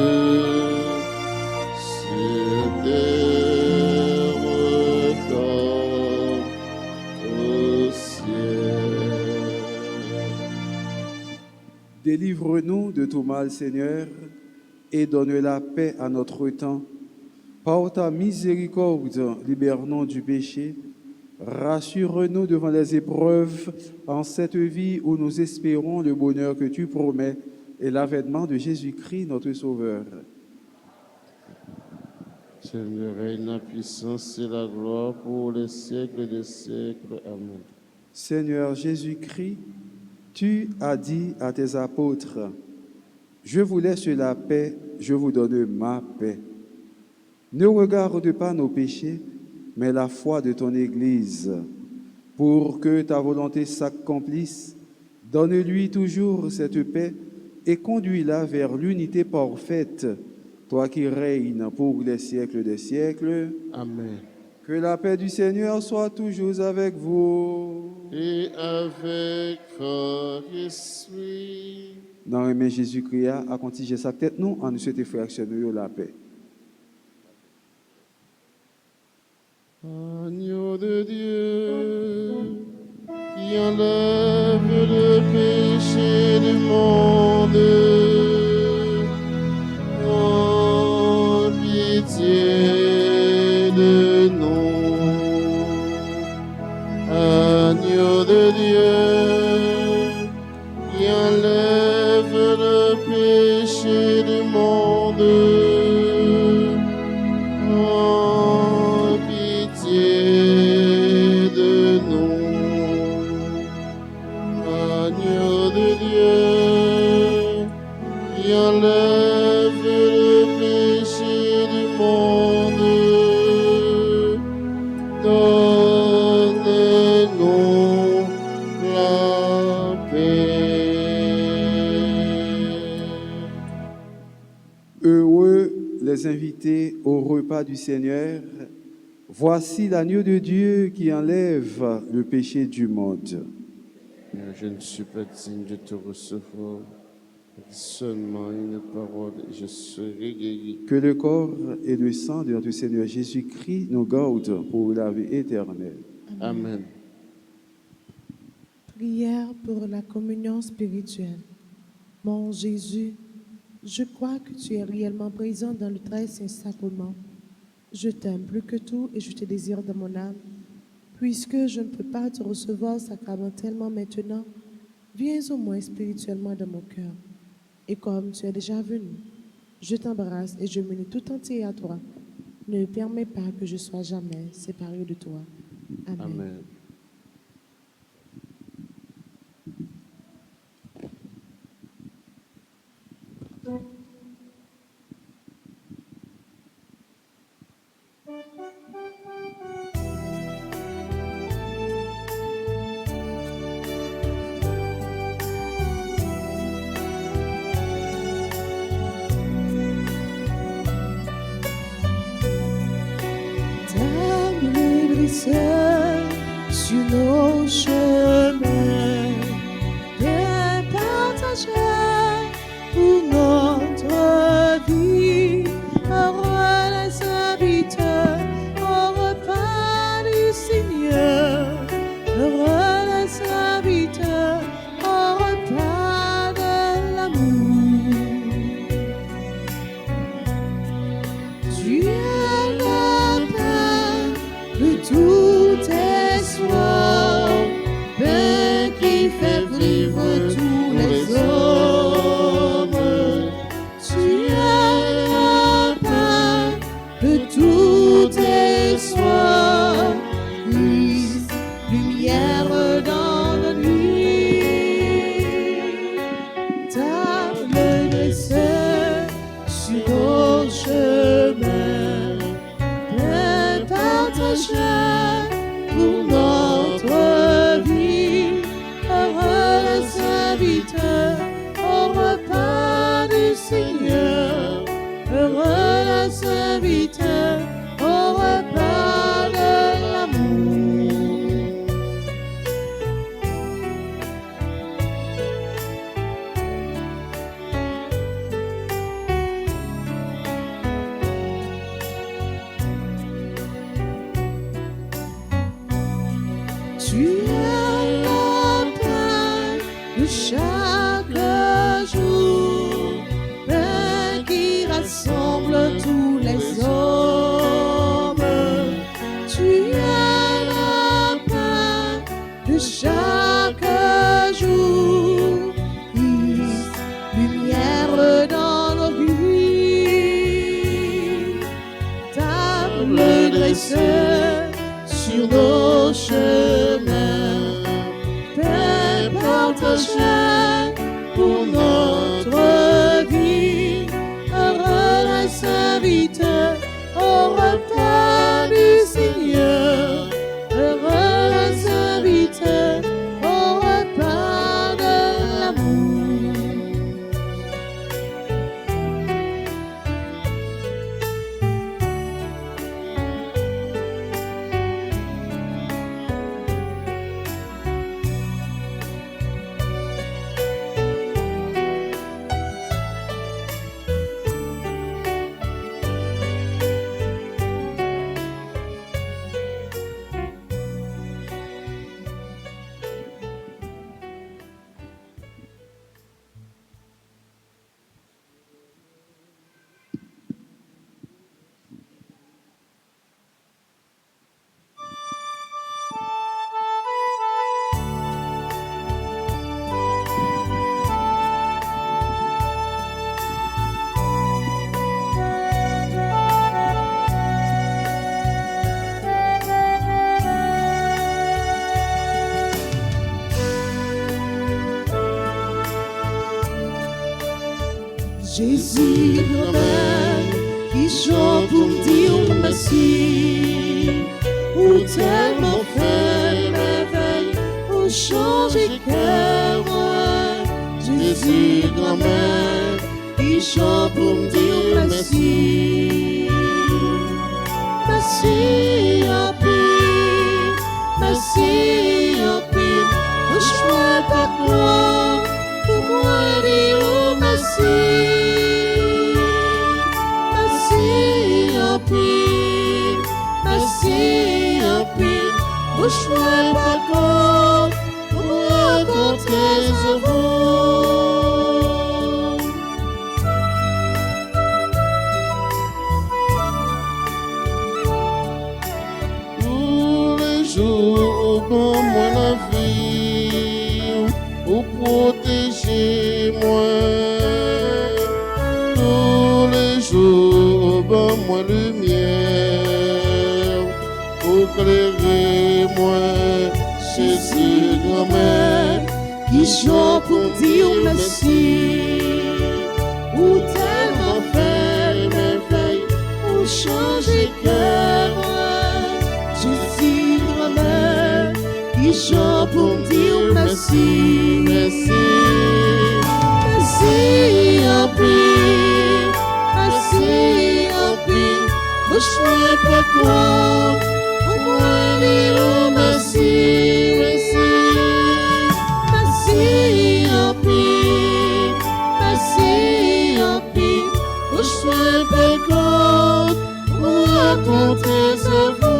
sur terre comme au ciel. délivre-nous de tout mal, Seigneur, et donne la paix à notre temps. Par ta miséricorde, libère-nous du péché. Rassure-nous devant les épreuves en cette vie où nous espérons le bonheur que tu promets et l'avènement de Jésus-Christ, notre Sauveur. Le règne, la puissance et la gloire pour les siècles des siècles. Amen. Seigneur Jésus-Christ, tu as dit à tes apôtres, « Je vous laisse la paix, je vous donne ma paix. Ne regarde pas nos péchés, mais la foi de ton Église. Pour que ta volonté s'accomplisse, donne-lui toujours cette paix et conduis-la vers l'unité parfaite, toi qui règnes pour les siècles des siècles. Amen. Que la paix du Seigneur soit toujours avec vous. Et avec votre esprit. Dans le nom de Jésus-Christ, à continuer sa tête, nous, en nous souhaitant frères et la paix. Agneau de Dieu, qui enlève le péché du monde, oh, pitié de nous. Agneau de Dieu, qui enlève le péché du monde, oh, pitié de nous. Agneau de Dieu, qui enlève le péché du monde, donne-nous la paix. Heureux les invités au repas du Seigneur. Voici l'agneau de Dieu qui enlève le péché du monde. Je ne suis pas digne de te recevoir. Seulement une parole et je serai guéri. Que le corps et le sang de notre Seigneur Jésus-Christ nous gardent pour la vie éternelle. Amen. Prière pour la communion spirituelle. Mon Jésus, je crois que tu es réellement présent dans le très saint sacrement. Je t'aime plus que tout et je te désire dans mon âme. Puisque je ne peux pas te recevoir sacramentellement maintenant, viens au moins spirituellement dans mon cœur. Et comme tu es déjà venu, je t'embrasse et je m'unis tout entier à toi. Ne permets pas que je sois jamais séparé de toi. Amen. Amen. Table dressée sur nos chemins, bien partagés pour notre vie. Heureux les serviteurs au repas du Seigneur. Heureux les serviteurs au repas de l'amour. Tu es le pain de tout espoir, pain qui fait vivre tous les hommes. Tu es le pain de tout espoir, Christ, lumière dans la nuit. Table dressée sur nos chemins, pain partagé pour notre vie. Heureux les serviteurs au repas du Seigneur. Heureux les serviteurs au repas de l'amour. Tu es le pain de chaque jour, pain qui rassemble tous les hommes. Tu es le pain de chaque jour, Christ, lumière dans nos vies. Ta chair pour notre vie. Heureux les serviteurs au repas du Seigneur. Heureux les serviteurs au repas de l'amour. Jésus, grand-mère, qui chante pour me dire merci, ou tellement fait merveille, ou changer cœur, moi. Jésus, grand-mère, qui chante pour me dire merci. Merci, en pile, merci, en pile, je suis pas toi, pour moi dire merci. Merci en pile, je suis pas con pour raconter vous. Tous les jours, pour moi la vie, pour protéger moi. Tous les jours, pour moi lumière, pour éclairer moi. Jésus, grand-mère, Qui chante pour dire merci, ou tellement fait merveille, ou changer cœur, moi. Jésus, grand-mère, qui chante pour dire merci, merci. Merci en pile, merci en pile, je suis pas quoi, pour moi dire merci, merci. Merci en pile, merci en pile, je suis pas quoi, pour raconter vous.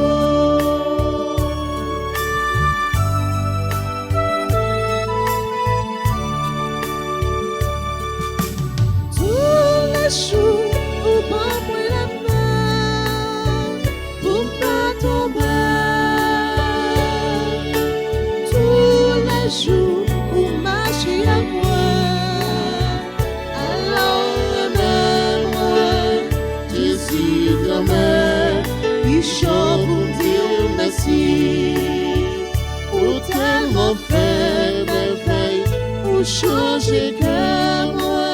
Tous les jours, où prends-moi la main, pour pas tomber. Tous les jours, où marcher à moi, alors même Jésus, grand-mère, qui chante pour dire merci, pour tellement faire merveille, pour changer cœur, moi.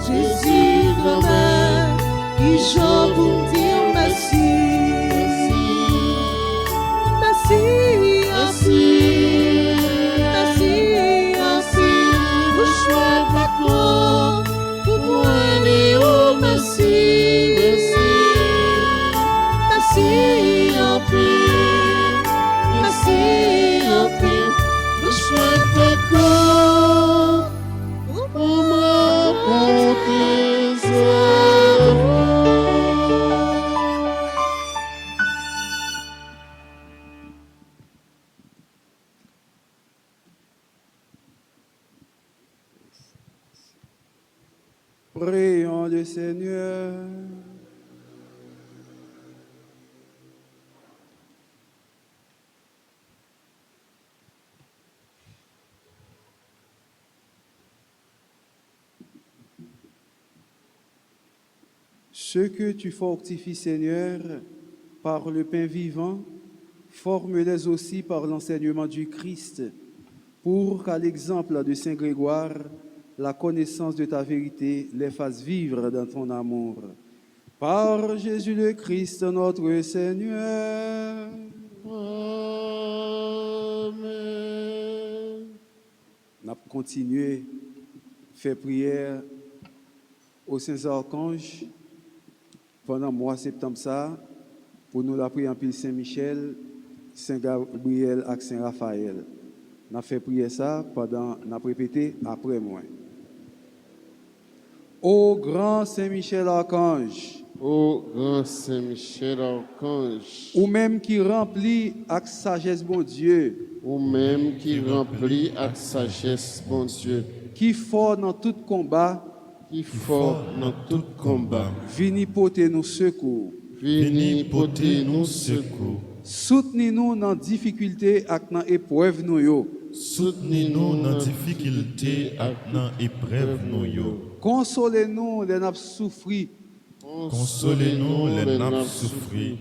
Jésus, grand-mère, qui chante pour dire merci, merci, merci, merci, merci, pour choix pas quoi, pour moi dire merci, merci, merci en pile, merci en pile, pour choix pas quoi, pour moi raconter ça. Prions le Seigneur. Ceux que tu fortifies, Seigneur, par le pain vivant, forme-les aussi par l'enseignement du Christ, pour qu'à l'exemple de Saint Grégoire, la connaissance de ta vérité les fasse vivre dans ton amour. Par Jésus le Christ, notre Seigneur. Amen. On a continué faire prière aux saints archanges pendant le mois de septembre ça, pour nous la prière en pile Saint-Michel, Saint-Gabriel et Saint-Raphaël. On a fait prier ça pendant, on a répété après moi. Ô grand Saint-Michel archange, Ô grand Saint-Michel archange, ou même qui remplit avec sagesse bon Dieu, ou même qui remplit avec sagesse bon Dieu, qui fort dans tout combat, qui fort dans tout combat, vini porter nous secours. vini porter nous secours. Soutenez-nous dans difficulté et dans épreuve nous yo. Soutenez-nous dans difficulté et dans épreuve nous yo. Consolez-nous les n'a souffri, Consolez-nous les n'a souffri,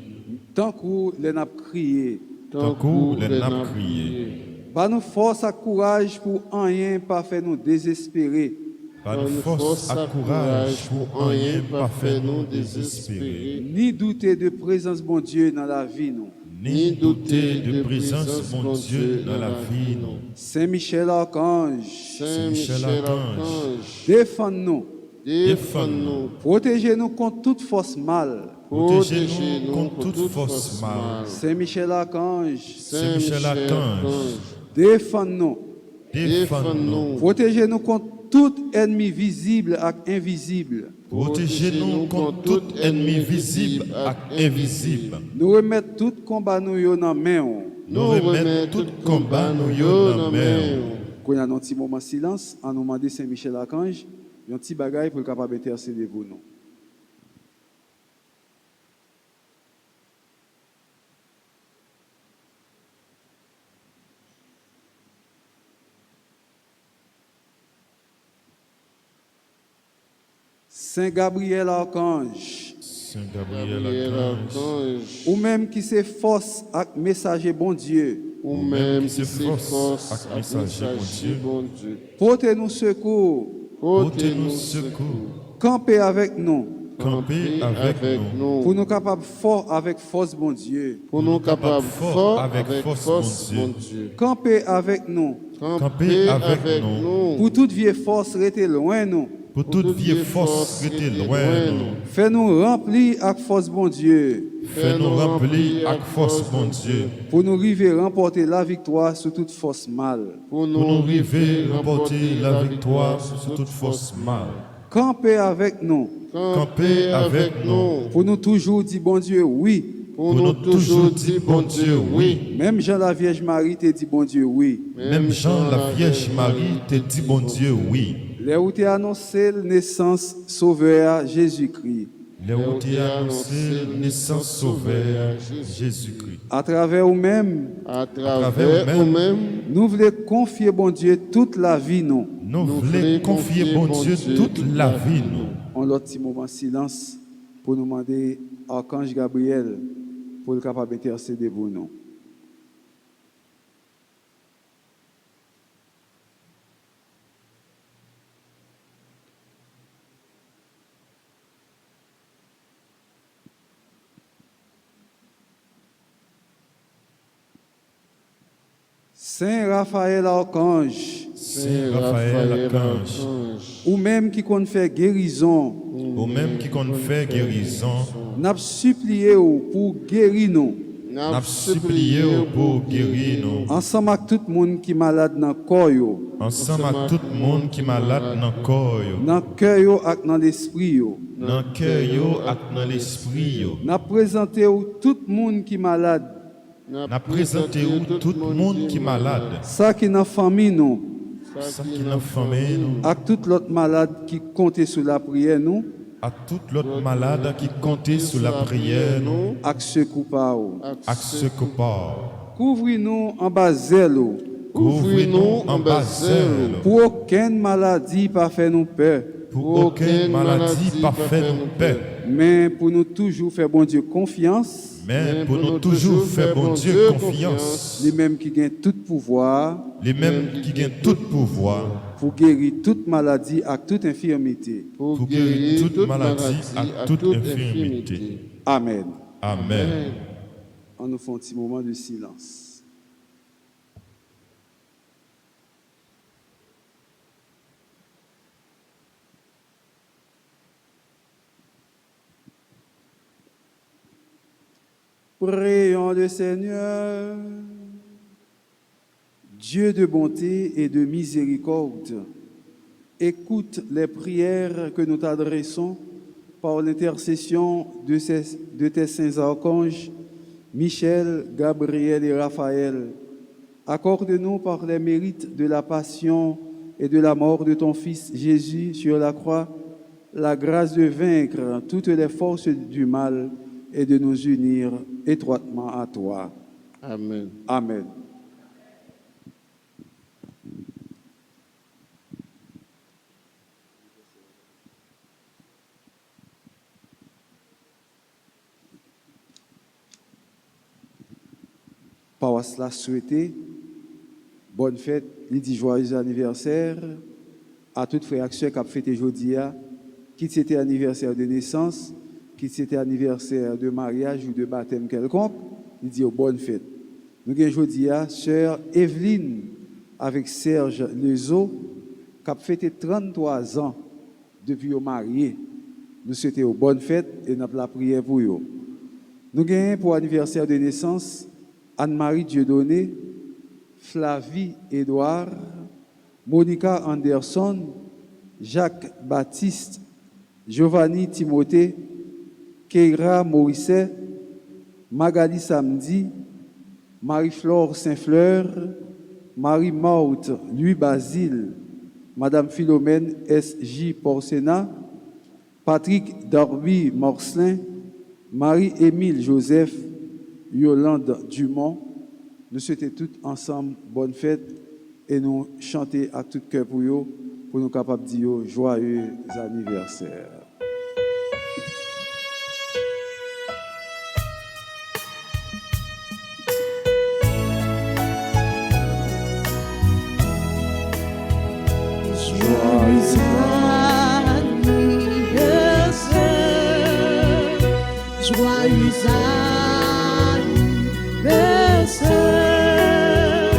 tant que les n'a crié. tant que les n'a crié. Par nous force et courage pour rien pas faire nous désespérer. Par nous force et courage pour rien pas faire nous désespérer, Ni douter de présence bon Dieu dans la vie nous. ni douter de présence bon Dieu dans la vie nous. Saint Michel archange, Saint-Michel archange, défends-nous, défends-nous, protégez-nous contre toute force mal. Protégez-nous contre toute force mal. Saint Michel archange, Saint-Michel archange, défends-nous, défends-nous, protégez-nous contre tout ennemi visible et invisible. protégez-nous contre tout ennemi visible et invisible. Nous remettons tout combat nous yo dans main. Nous remettons tout combat nous yo dans main. Quand il y a un petit moment de silence, on nous demande Saint Michel archange, un petit bagage pour être capable d'intercéder pour nous. Saint Gabriel archange, Saint Gabriel Gabriel archange, archange, ou même qui s'efforce avec messager bon Dieu, ou même qui s'efforce s'efforce avec avec messager messager bon Dieu, portez-nous secours, portez-nous secours, campez avec nous, campez avec nous, pour nous capables fort avec force bon Dieu, pour nous capables fort avec avec force, force bon bon Dieu, campez avec nous, camper avec nous, pour toute vieille force rester loin nous, pour toute vieille force qui était loin nous. fais-nous remplir avec force bon Dieu, Fais-nous remplir avec force, bon Dieu, pour nous arriver à remporter la victoire sur toute force mal. pour pour nous nous arriver à remporter la victoire sur toute force mal. Campez avec nous, camper avec nous, pour nous toujours dire bon Dieu oui. pour nous toujours dire bon Dieu oui, Même Jean la Vierge Marie te dit bon Dieu oui. Même Jean la Vierge Marie te dit bon Dieu oui. Les où t'es annoncé la naissance sauveur Jésus-Christ. Les où t'es annoncé naissance sauveur Jésus-Christ. À travers vous-même, à travers travers nous-mêmes, nous voulons confier bon Dieu toute la vie nous. Nous voulons confier bon Dieu toute la vie nous. On l'autre petit moment de silence pour nous demander Archange Gabriel pour être capable d'intercéder pour nous. Saint Raphaël Archange, Saint Raphaël archange, ou même qui compte faire guérison, ou même qui compte faire guérison, n'a supplié pour guérir nous. n'a supplié pour guérir nous. Ensemble avec tout le monde qui est malade dans le corps, Ensemble avec tout le monde qui est malade dans le corps, dans le cœur et dans l'esprit. dans le cœur et dans l'esprit. N'a présenté tout le monde qui est malade. N'a présenté tout le monde qui est malade. Ça qui est dans la famille, nous. Ça qui est dans la famille, nous. Avec tout l'autre malade qui comptait sur la prière, nous. À tout l'autre malade qui comptait sur la prière, nous. Avec ce coupable. Avec ce coupard. Couvrez-nous en bas zèle. Couvrez-nous en bas zèle. Pour aucune maladie pas faire nous peur. pour aucune maladie pas fait nous peur. Mais pour nous toujours faire bon Dieu confiance, Mais pour nous toujours faire bon Dieu confiance. les mêmes qui gagnent tout pouvoir, Les mêmes qui gagnent tout pouvoir pour guérir toute maladie et toute infirmité. pour guérir toute maladie et toute infirmité. Amen. Amen. On nous fait un petit moment de silence. Prions le Seigneur. Dieu de bonté et de miséricorde, écoute les prières que nous t'adressons par l'intercession de tes saints archanges, Michel, Gabriel et Raphaël. Accorde-nous par les mérites de la passion et de la mort de ton Fils Jésus sur la croix, la grâce de vaincre toutes les forces du mal et de nous unir étroitement à toi. Amen. Amen. Par cela, souhaiter bonne fête, il dit joyeux anniversaire à toutes frères et sœurs qui ont fêté aujourd'hui, qui c'était anniversaire de naissance, qui c'était anniversaire de mariage ou de baptême quelconque, il dit bonne fête. Nous avons aujourd'hui sœur Evelyne avec Serge Lezo qui a fêté 33 ans depuis au marié. Nous souhaitons bonne fête et nous avons la prière pour eux. Nous avons pour anniversaire de naissance Anne-Marie Dieudonné, Flavie Édouard, Monica Anderson, Jacques Baptiste, Giovanni Timothée, Keira Morisset, Magali Samedi, Marie-Flore Saint-Fleur, Marie-Morte Louis Basile, Madame Philomène S.J. Porcena, Patrick Darby Morcelin, Marie-Émile Joseph, Yolande Dumont. Nous souhaitons tous ensemble bonne fête et nous chanter à tout cœur pour nous capables de dire joyeux anniversaire. Joyeux anniversaire, joyeux anniversaire,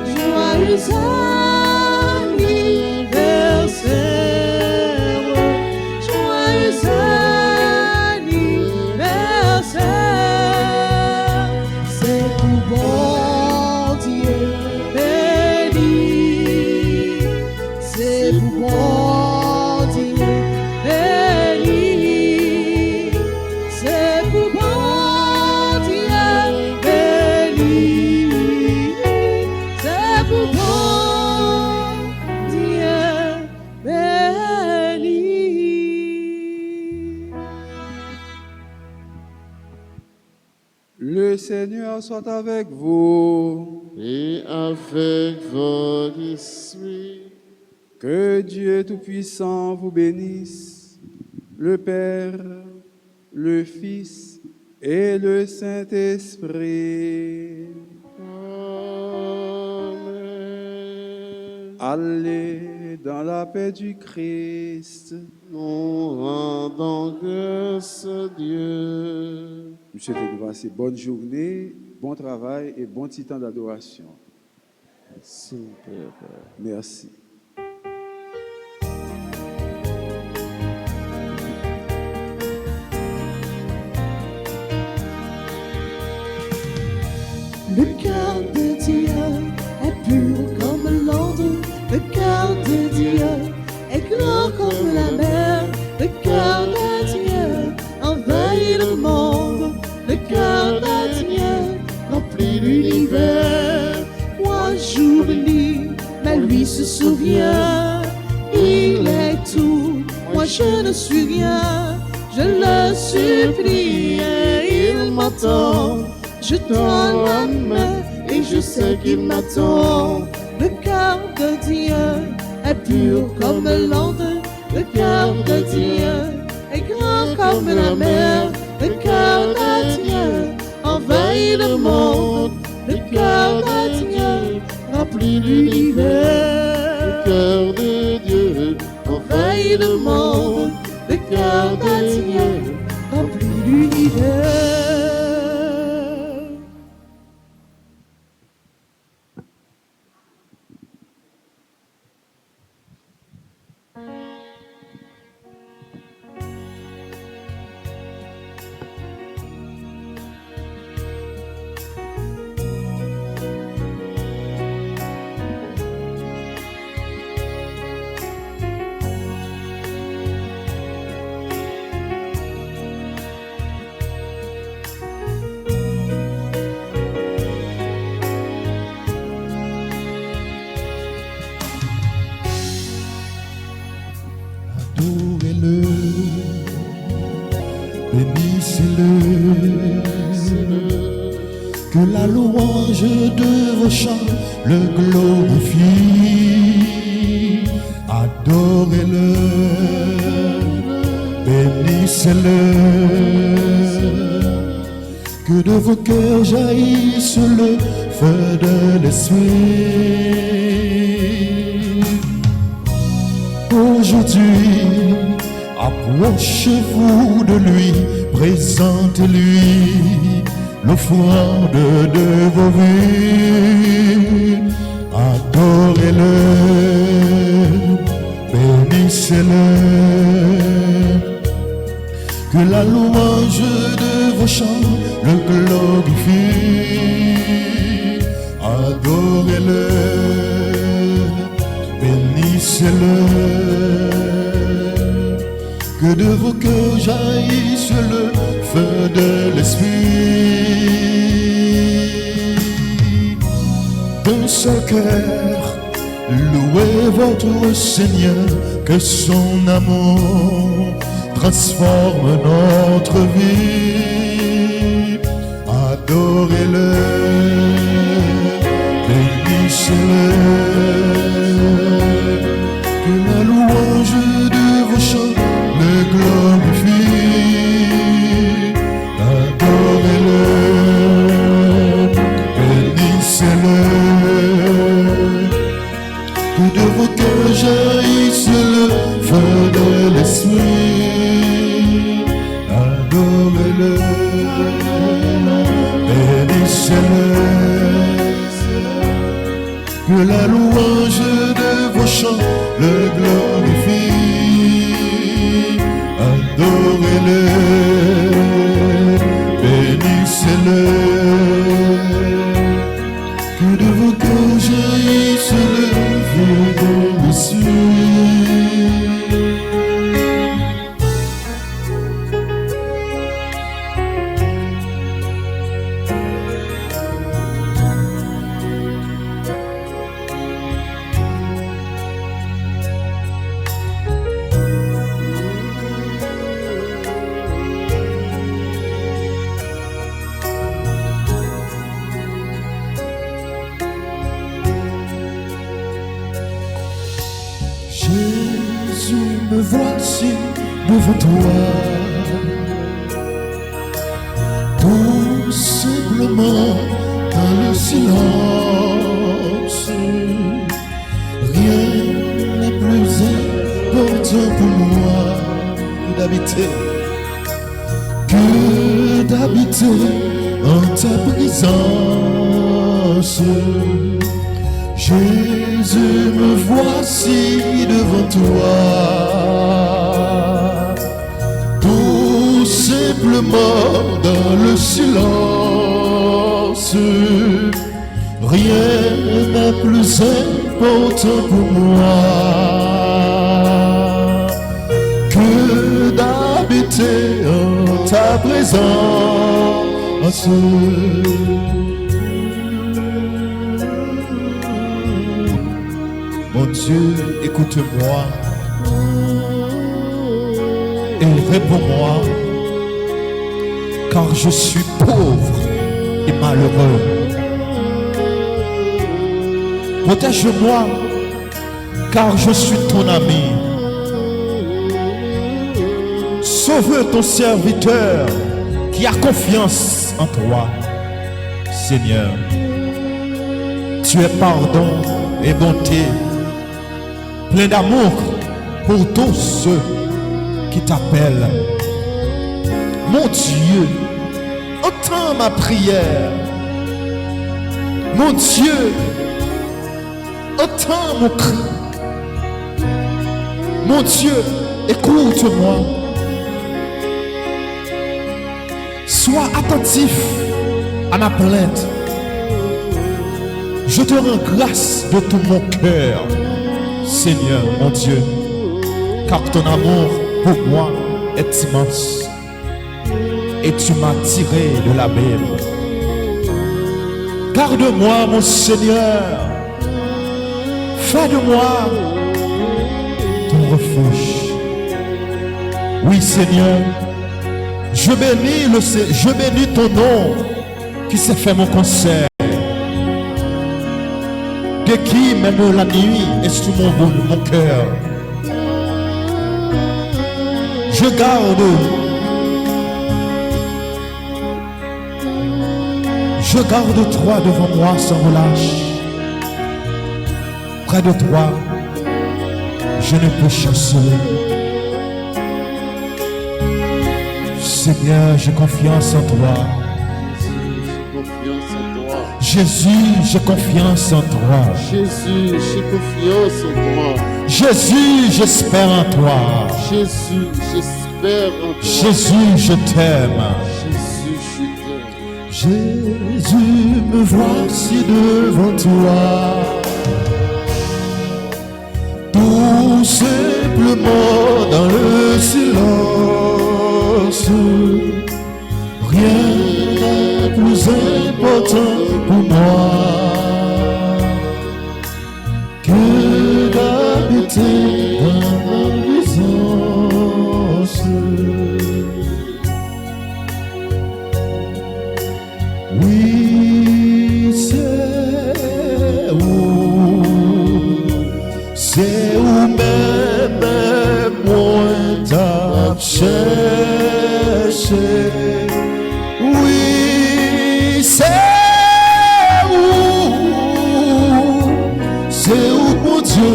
joyeux anniversaire, joyeux anniversaire, c'est pour bon Dieu béni, c'est pour bon Dieu béni, c'est pour bon Dieu béni, c'est pour bon Dieu béni. Le Seigneur soit avec vous. Et avec votre esprit, Que Dieu Tout-Puissant vous bénisse, le Père, le Fils et le Saint-Esprit. Amen. Allez dans la paix du Christ. Nous rendons grâce à Dieu. Je souhaite que vous passiez bonne journée, bon travail et bon petit temps d'adoration. Merci, Père. Merci. Le cœur de Dieu est pur comme l'onde, le cœur de Dieu est grand comme la mer, le cœur de Dieu envahit le monde, le cœur de Dieu remplit l'univers. Moi j'oublie, mais lui se souvient, il est tout, moi je ne suis rien, je le supplie et il m'entend. Je tends la main et je sais qu'il m'attend. Le cœur de Dieu est pur comme l'onde, le cœur de Dieu est grand comme la mer, le cœur de Dieu envahit le monde, le cœur de Dieu remplit l'univers. Le cœur de Dieu Envahit le monde, le cœur de Dieu remplit l'univers. Adorez-le, bénissez-le, que la louange de vos chants le glorifie. Adorez-le, bénissez-le, que de vos cœurs jaillisse le feu de l'esprit. Aujourd'hui, approchez-vous de lui, présentez-lui l'offrande de vos vies. Adorez-le, bénissez-le, que la louange de vos chants le glorifie. Adorez-le, bénissez-le, que de vos cœurs jaillisse le feu de l'esprit. D'un seul cœur, louez votre Seigneur, que son amour transforme notre vie. Adorez-le, bénissez-le, que la louange de vos chants le glorifie. Adorez-le, bénissez-le, que de vos cœurs jaillisse le feu de l'esprit. Adorez-le, bénissez-le, que la louange de vos chants le glorifie. Adorez-le, bénissez-le, que de vos cœurs jaillisse le feu de l'esprit. Jésus, me voici devant toi, tout simplement dans le silence. Rien n'est plus important pour moi que d'habiter en ta présence. Jésus, me voici devant toi, tout simplement dans le silence. Rien n'est plus important pour moi que d'habiter en ta présence. Mon Dieu, écoute-moi et réponds-moi, car je suis pauvre et malheureux. Protège-moi, car je suis ton ami. sauve ton serviteur qui a confiance en toi. Seigneur, tu es pardon et bonté, plein d'amour pour tous ceux qui t'appellent. Mon Dieu, entends ma prière. Mon Dieu, entends mon cri. Mon Dieu, écoute-moi. Sois attentif à ma plainte. Je te rends grâce de tout mon cœur, Seigneur mon Dieu, car ton amour pour moi est immense et tu m'as tiré de l'abîme. Garde-moi, mon Seigneur, fais de moi ton refuge. Oui, Seigneur, je bénis ton nom qui s'est fait mon concert, de qui même la nuit est sous mon cœur. Je garde toi devant moi sans relâche. Près de toi, je ne peux chanceler. Seigneur, j'ai confiance en toi. Jésus, j'ai confiance en toi. Jésus, j'ai confiance en toi. Jésus, j'espère en toi. Jésus, j'espère en toi. Jésus, je t'aime. Jésus, je t'aime. Jésus, me voici devant toi. Tout simplement dans le silence. Rien n'est plus important pour moi que d'habiter dans la présence. Oui, c'est où même moi t'as cherché. Oui, c'est où mon Dieu,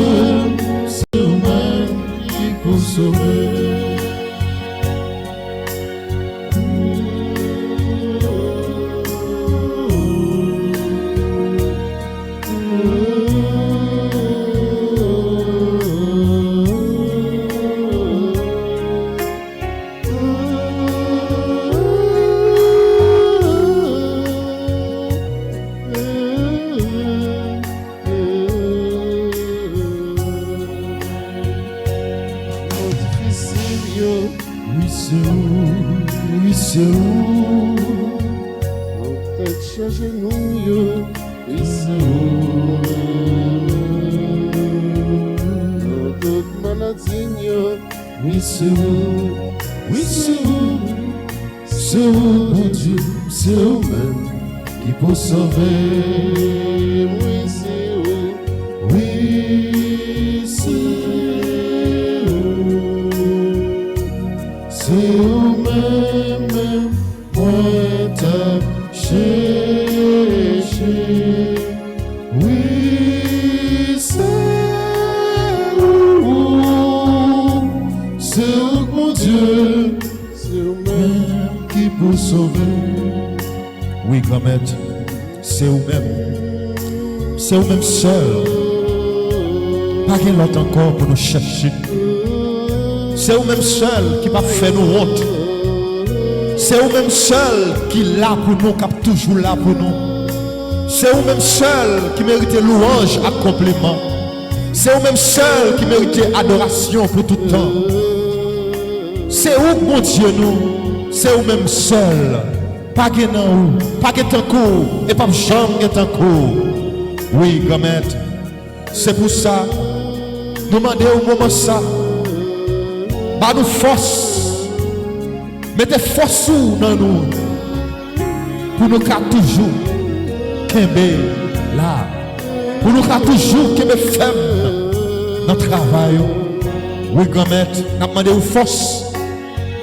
c'est où même qui peut sauver. Oui, c'est où En tête chargée nous, oui, c'est où En toute maladie, oui, c'est où mon Dieu, c'est où même qui peut sauver. oui, c'est où Oui, c'est où même moi t'as cherché. Oui, c'est où mon Dieu, c'est où même qui peut sauver. Oui, grand-mère, c'est où même seul. Pas qu'il l'autre encore pour nous chercher. C'est où même seul qui va faire nous honte. C'est où même seul qui là pour nous, qui est toujours là pour nous. C'est où même seul qui mérite louange à complément. C'est où même seul qui mérite adoration pour tout temps. C'est où mon Dieu nous. C'est où même seul. Pas que non, pas que tant court et pas jamais tant court. Oui, grand-mère, c'est pour ça, nous demandons au moment ça, bah nous force, mettez force dans nous, pour nous faire toujours qu'aimer là, pour nous faire toujours qu'aimer femme dans le travail. Oui, grand-mère, nous demandons aux force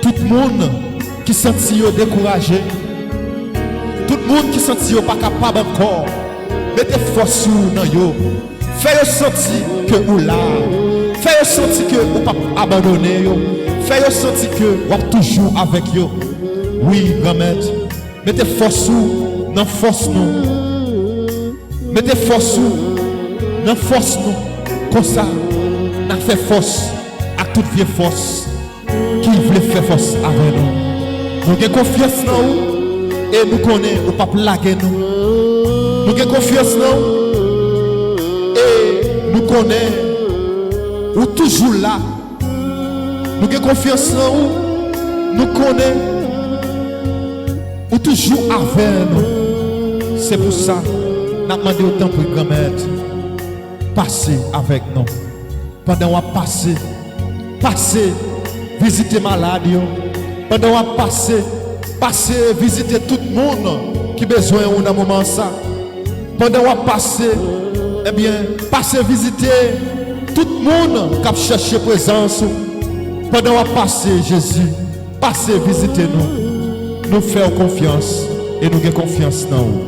Tout le monde qui senti découragé, tout le monde qui senti pas capable encore, mettez force sur dans yo. Faites sentir que vous là. Faites sentir que vous pas abandonné yo. Faites sentir que vous êtes toujours avec yo. Oui, grand-mère. Mettez force sur dans force nous. Mettez force sur dans force nous. Comme ça, n'a fait force à toute vieille force qui voulait faire force avec nous. Nous avons confiance dans vous et nous connaissons au pas laguer nous. Nous avons confiance dans vous et nous connaissons ou toujours là. Nous avons confiance dans vous, nous connaissons ou toujours avec nous. C'est pour ça nous avons demandé autant pour grand-mère passer avec nous. Pendant qu'on passe, visiter malade, pendant qu'on passe, visiter tout le monde qui a besoin d'un moment ça. Pendant qu'on passe, eh bien, passer visiter tout le monde qui a cherché présence. Pendant qu'on passe, Jésus, passez visiter nous. Nous faisons confiance et nous avons confiance dans vous.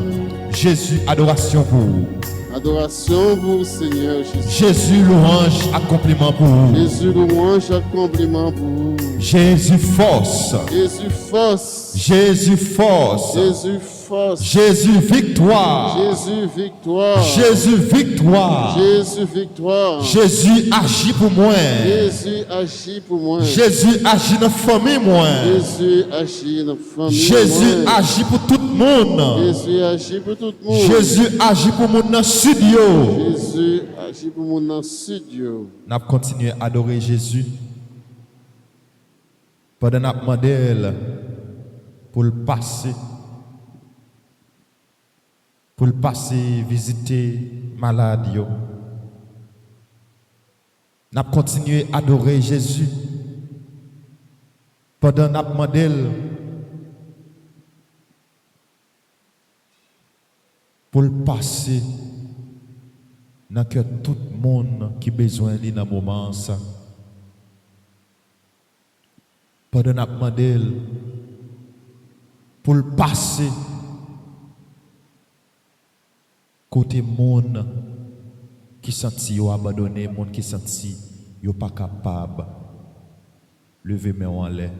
Jésus, adoration pour vous. Adoration pour Seigneur Jésus. Jésus, louange, accomplissement pour vous. Jésus, louange, accomplissement pour vous. Jésus, force. Jésus, force. Jésus, force. Jésus, force. Jésus, victoire. Jésus, victoire. Jésus, victoire. Jésus, victoire. Jésus, agit pour moi. Jésus, agit pour moi. Jésus, agit dans la famille, moi. Jésus, agit dans la famille. Jésus, agit pour tout le monde. Jésus, agit pour tout le monde. Jésus, agit pour mon dans le studio. Jésus, agit pour mon dans le studio. Nous allons continuer à adorer Jésus. Pendant que nous demandons pour le passer. Pour le passer, visiter malade. Nous allons continuer à adorer Jésus. Pendant que nous demandons pour le passer dans que tout le monde qui a besoin de dans moment ça. Pendant que nous demandons pour le passer côté monde qui senti yo abandonné, monde qui senti yo pas capable lever main en l'air.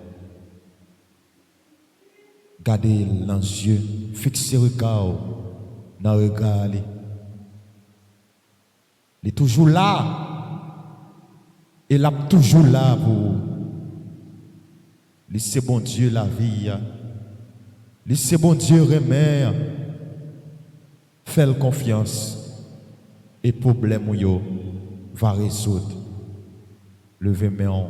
Gardez dans les yeux, fixez le regard dans le regard. Il est toujours là. Il est toujours là pour vous. C'est bon Dieu la vie. C'est bon Dieu remet. Faites confiance. Et problème yo va résoudre. Levez main.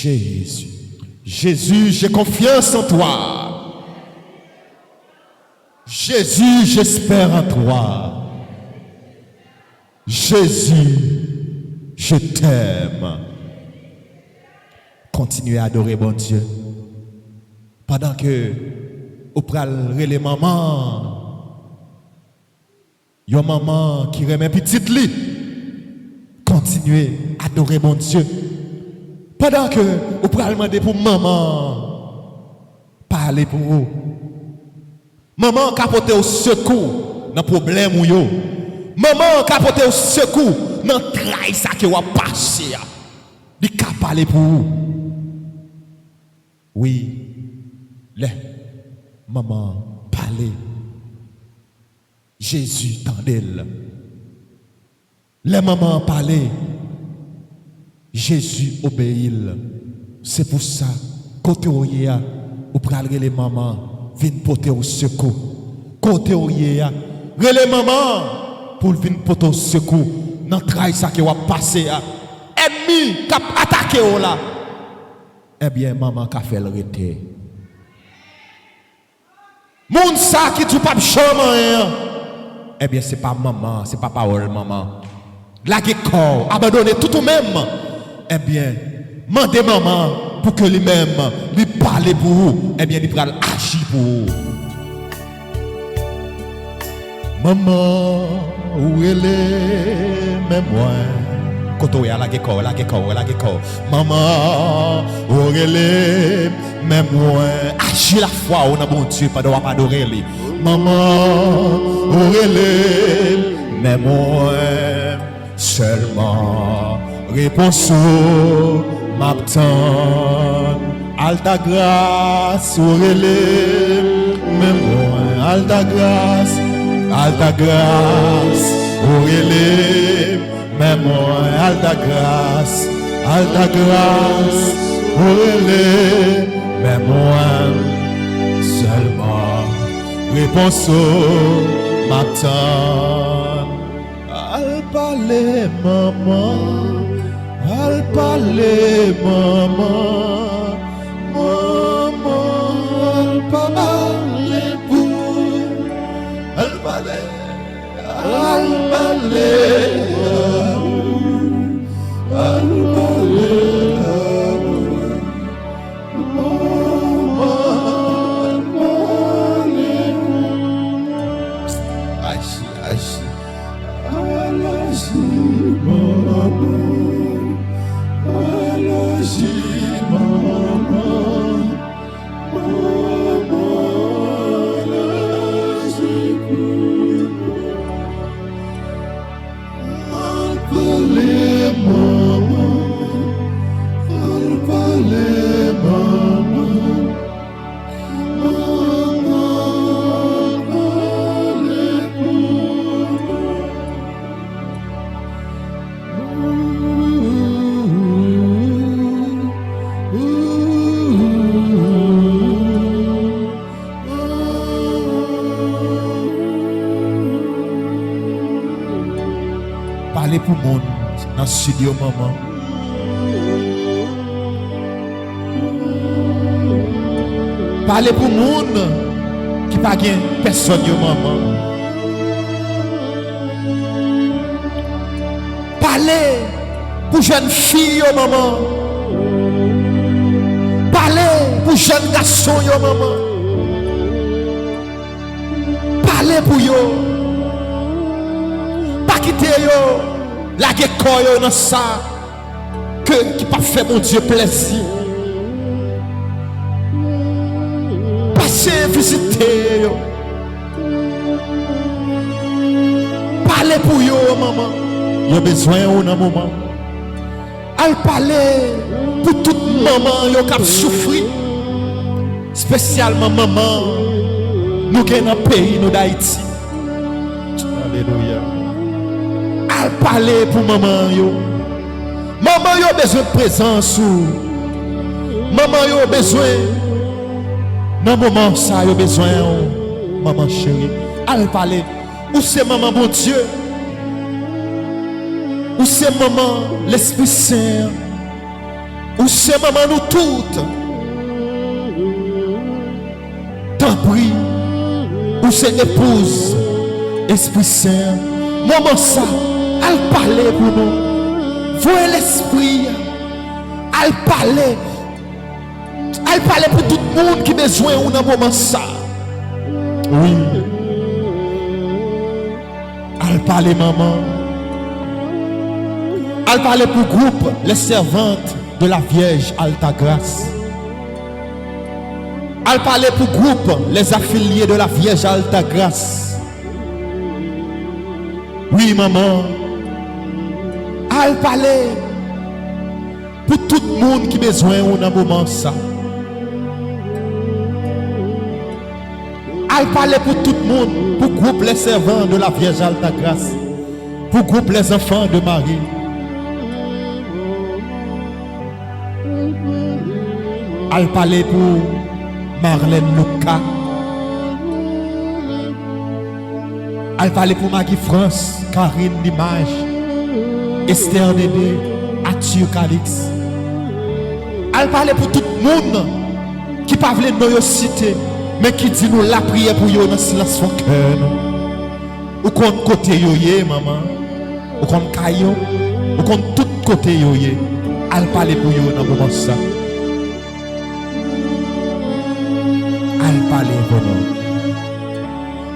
Jésus. Jésus, j'ai confiance en toi. Jésus, j'espère en toi. Jésus, je t'aime. Continuez à adorer bon Dieu. Pendant que vous prenez les mamans, yon maman qui remet petite lit, continuez à adorer bon Dieu. Pendant que vous prenez demander pour maman, parler pour vous. Maman qui a porté au secours dans le problème ou yo. Maman qui a porté au secours dans le travail que vous avez passé. Il a parlé pour vous. Oui, les maman parler. Jésus tendait. Les mamans parler. Jésus obéit. C'est pour ça, côté oya, ou prenez les mamans, viennent porter au secours. Côté oya, les mamans, pour venir porter au secours. Dans le travail qui va passer, ennemi qui a attaqué là. Eh bien, maman qui a fait le rete. Moun sa qui tout pas chaman. Eh bien, c'est pas maman, c'est pas parole maman. La corps, abandonner tout ou même. Eh bien, mandez maman pour que lui-même lui parle pour vous. Eh bien, il va agir pour vous. Maman, où elle est, même moi. Koto ya la geko. Maman, où elle est, même moi. Agis la foi, on a bon Dieu, pas de adorer lui. Maman, où elle est, même moi. Seulement, réponse m'attend. Alta grâce, où elle est, même moi. Alta grâce, où elle est. Mais moi, alta grâce, où elle est, mais moi, seulement, réponse m'attend. Al parler maman, al parler pour, al parler. Parlez pour monde dans le studio, maman. Parlez pour monde qui n'a pas personne, maman. Parlez pour jeune fille, maman. Parlez pour jeune garçon, maman. Parlez pour yo. Pas quitter yo. La guécoy yo dans ça. Que qui pas fait mon Dieu plaisir. Passez visiter yo. Parlez pour yo, maman. Yo besoin yo dans moment. Al parler pour toute maman yo qui souffri. Spécialement maman nous qui dans pays nous d'Haïti. Alléluia. Al parler pour maman yo. Maman yo besoin de présence ou. Maman yo besoin dans moment ça yo besoin maman chérie. Al parler ou c'est maman bon Dieu. Ou c'est maman l'Esprit Saint. Ou c'est maman nous toutes. T'en prie. Ou c'est épouse. Esprit Saint. Maman ça. Elle parler pour nous. Voyez l'esprit. Elle parler. Elle parler pour tout le monde qui a besoin d'un moment ça. Oui. Elle parler maman. Elle parler pour groupe les servantes de la Vierge Alta Grâce. Elle parlait pour groupe les affiliés de la Vierge Alta Grâce. Oui, maman. Elle parlait pour tout le monde qui a besoin d'un moment ça. Elle parlait pour tout le monde, pour groupe les servants de la Vierge Alta Grâce, pour groupe les enfants de Marie. Elle parlait pour Marlène Luca. Elle parlait pour Maggie France, Karine Limage, Esther Dédé, Arthur Calix. Elle parlait pour tout le monde qui ne parle pas de nos cités, mais qui dit nous la prière pour eux dans le silence de cœur. Ou qu'on côté yoye, maman. Ou qu'on caillou. Ou qu'on tout côté yoye. Elle parlait pour eux dans le moment ça. Elle parlait pour nous.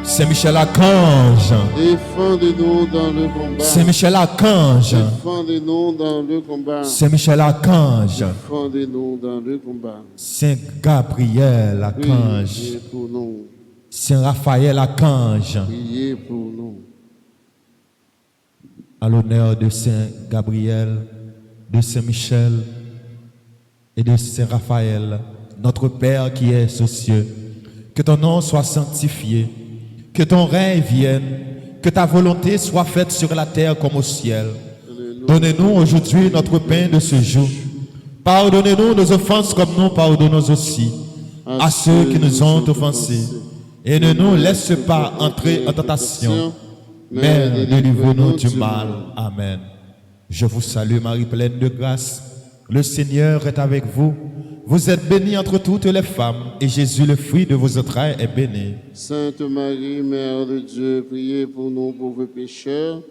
C'est Michel Archange. Défendez-nous dans le combat. C'est Michel Archange. Défendez-nous dans le combat. C'est Michel Archange. Défendez-nous dans le combat. Saint Gabriel Archange. Priez pour nous. Saint Raphaël Archange. Priez pour nous. À l'honneur de Saint Gabriel, de Saint Michel et de Saint Raphaël, notre Père qui es aux cieux, que ton nom soit sanctifié, que ton règne vienne, que ta volonté soit faite sur la terre comme au ciel. Donnez-nous aujourd'hui notre pain de ce jour. Pardonnez-nous nos offenses comme nous pardonnons aussi à ceux qui nous ont offensés. Et ne nous laisse pas entrer en tentation, mais délivre-nous du mal. Amen. Je vous salue Marie pleine de grâce. Le Seigneur est avec vous. Vous êtes bénie entre toutes les femmes, et Jésus, le fruit de vos entrailles, est béni. Sainte Marie, Mère de Dieu, priez pour nous pauvres pécheurs,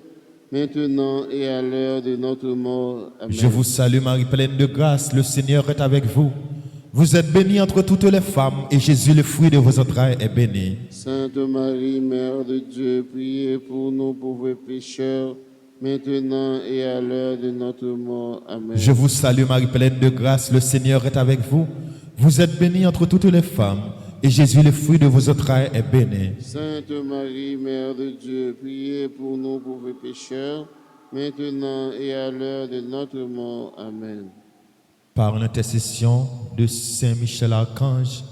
maintenant et à l'heure de notre mort. Amen. Je vous salue Marie pleine de grâce. Le Seigneur est avec vous. Vous êtes bénie entre toutes les femmes, et Jésus, le fruit de vos entrailles, est béni. Sainte Marie, Mère de Dieu, priez pour nous pauvres pécheurs, maintenant et à l'heure de notre mort. Amen. Je vous salue Marie pleine de grâce, le Seigneur est avec vous. Vous êtes bénie entre toutes les femmes, et Jésus, le fruit de vos entrailles, est béni. Sainte Marie, Mère de Dieu, priez pour nous pauvres pécheurs, maintenant et à l'heure de notre mort. Amen. Par l'intercession de Saint Michel Archange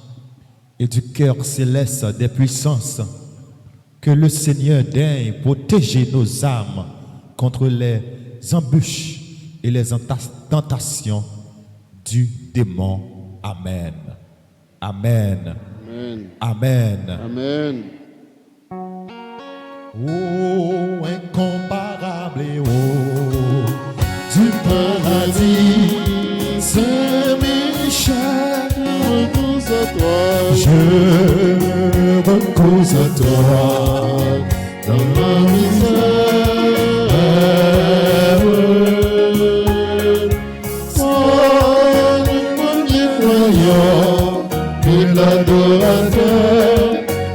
et du cœur céleste des puissances, que le Seigneur daigne protéger nos âmes contre les embûches et les tentations du démon. Amen. Amen. Amen. Amen. Amen. Oh, incomparable, oh, du paradis, Saint-Michel, Repose à toi, je repose à toi dans la misère. Toi, le premier croyant et l'adorateur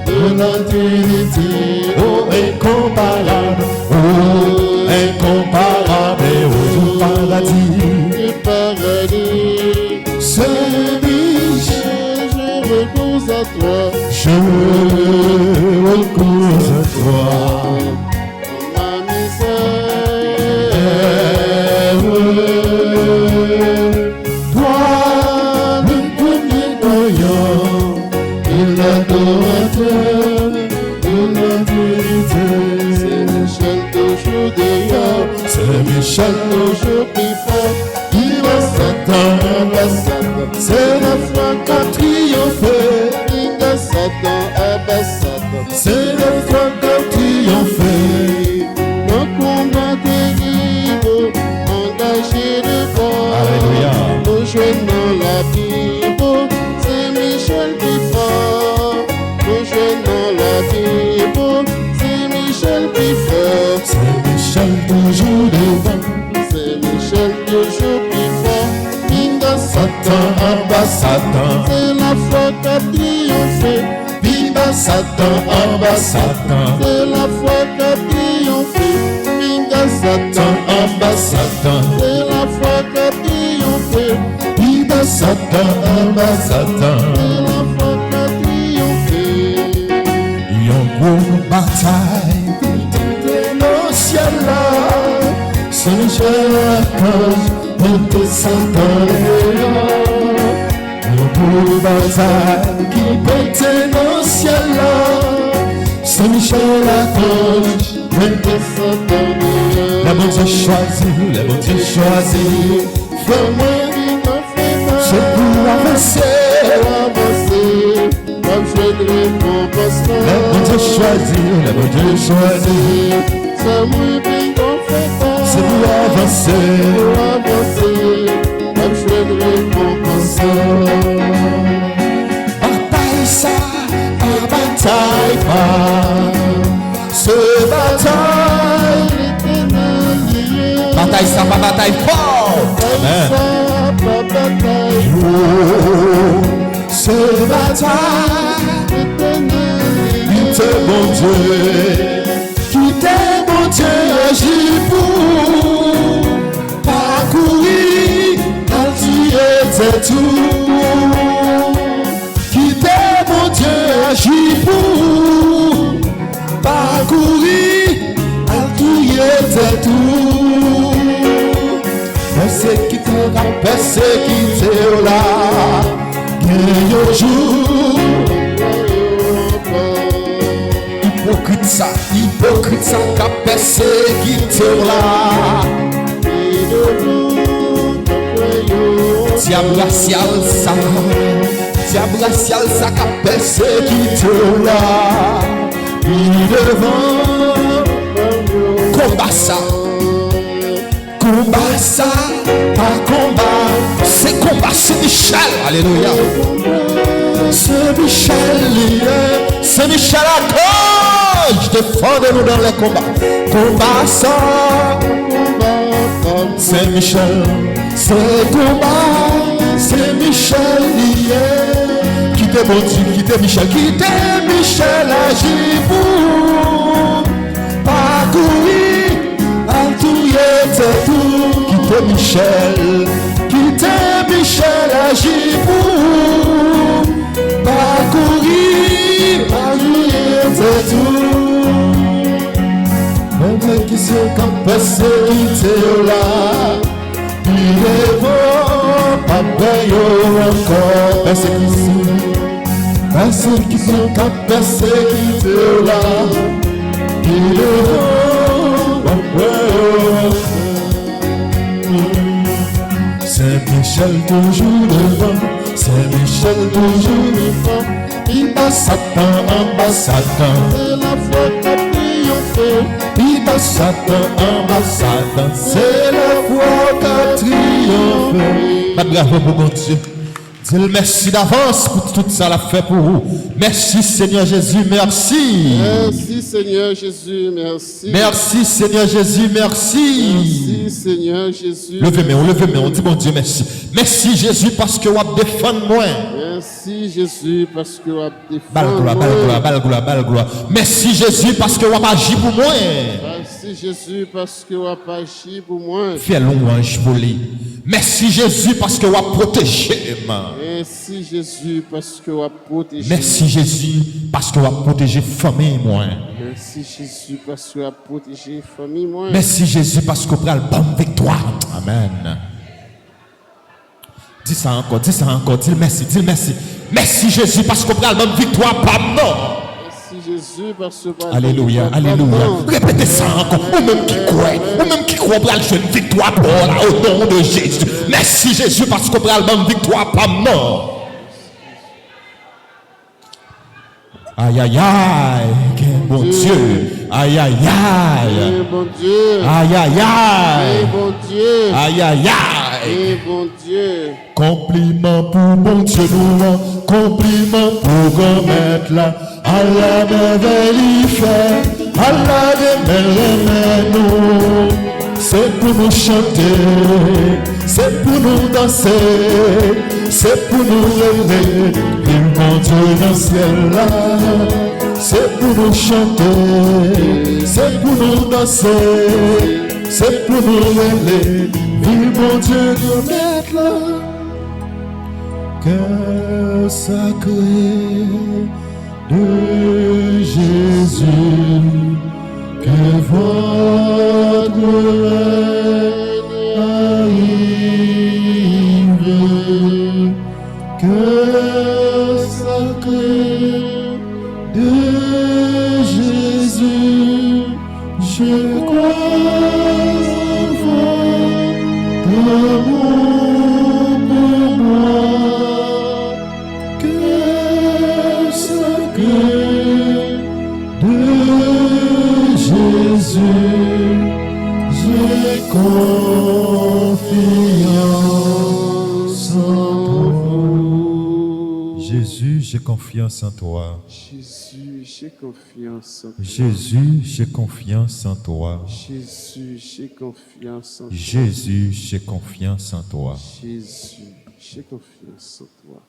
de la Trinité. Oh, incomparable, oh, du paradis, Du paradis, Saint-Michel, je repose à toi, je repose à toi. dans ma misère. Toi, le premier croyant et l'adorateur de la vérité. C'est Michel toujours dehors, C'est Michel, toujours plus fort. il va Satan, Ambassade, c'est la foi qu'a triomphé. Inga Satan, ambassade. C'est la foi qu'a triomphé. Le combat terrible, engagé devant. Alléluia. toujours devant. Saint-Michel toujours plus fort. Pinga Satan en bas, Satan. c'est la foi qui a triomphé. Bimba Satan en bas, Satan. C'est la foi qui a triomphé. Pinga Satan en bas, Satan. c'est la foi qui a triomphé. Bimba Satan en bas, Satan. C'est la foi qui a triomphé. Yon gros bataille tout dans ciel là. Saint-Jean l'archange, monte Satan yon gros bataille qui pète dans ciel là. Saint-Michel l'archange, monte Satan. Les bons Dieu choisi, les bons Dieu choisi. Fais-moi qui m'a fait mal. C'est pour avancer. Comme je te récompense. Les bons Dieu choisi, les bons Dieu choisi. C'est moi qui t'en fais pas. C'est pour avancer. Pour avancer. Comme je te récompense. Bataille ça, pas bataille pas. Ce bataille, bataille ça, pas bataille forte. Amen. Pas bataille. Oh, ce bataille, qui t'est bon Dieu, qui t'est bon Dieu, agit pour parcourir, quand tu étais tout. Qui t'est bon Dieu, agit pour parcourir, quand tu étais tout. Persécuteur, persécuteur là, gagne au jour. Hypocrite ça, qu'a persécuteur là. Diable racial ça, qu'a persécuteur là. Il devant combat ça. Combat ça, pas combat, c'est combat, c'est Michel, alléluia. C'est Michel, c'est Michel Archange, défendez-nous dans les combats. Combat ça, c'est Michel, c'est combat, c'est Michel lié. Quittez bon Dieu, quittez Michel agit pour parcourir. C'est tout, quittez Michel, agit pour parcourir, c'est tout. Même qui se campesse, quittez là, il est bon, pas payer encore, personne qui se campesse, quittez là, il est bon, pas payer. Saint-Michel toujours devant, Saint-Michel toujours devant. Il bat Satan en bas, Satan. C'est la foi qui a triomphé. Il bat Satan en bas, Satan. C'est la foi qui a triomphé. Pas bravo pour mon Dieu. Dis-le merci d'avance pour tout ça l'a fait pour vous. Merci Seigneur Jésus, merci. Merci Seigneur Jésus, merci. Merci Seigneur Jésus, merci. Merci Seigneur Jésus. Levez-moi, on dit mon Dieu merci. Merci Jésus parce que vous défendez moi. Merci Jésus parce que vous Balle gloire. Merci Jésus parce que vous agissez pour moi. Merci Jésus parce que vous agissez pour moi. Fais louange pour lui. Merci Jésus parce que vous protégez. Merci Jésus parce que vous protégez. Merci Jésus parce que vous protégez famille moi. Merci Jésus parce que vous protégez famille moi. Merci Jésus parce que vous prenez la bonne victoire. Amen. Dis ça encore, dis merci. Merci Jésus parce que vous prenez la bonne victoire. Pardon. Merci Jésus parce que alléluia. Répétez ça encore. Ou même qui croit pour la jeune victoire pour la, au nom de Jésus. Merci Jésus parce que vous prenez la bonne victoire. Pardon. Aïe, quel bon Dieu. Aïe, bon Dieu. Aïe, bon Dieu. Aïe. bon Dieu. Compliment pour bon Dieu nous, compliment pour grand maître là. À la merveille il fait, à la demeure nous. c'est pour nous chanter, c'est pour nous danser, c'est pour nous rêver, il monte dans le ciel là. C'est pour nous chanter, c'est pour nous danser, c'est pour nous rêver, vive mon Dieu de mettre là. Cœur sacré de Jésus, que votre règne arrive. Cœur sacré de Jésus, je crois en votre amour pour moi. Cœur sacré de Jésus, j'ai confiance en toi. Jésus, j'ai confiance en toi. Jésus, j'ai confiance en toi. Jésus, j'ai confiance en toi. Jésus, j'ai confiance en toi. Jésus, j'ai confiance en toi. Jésus, j'ai confiance en toi.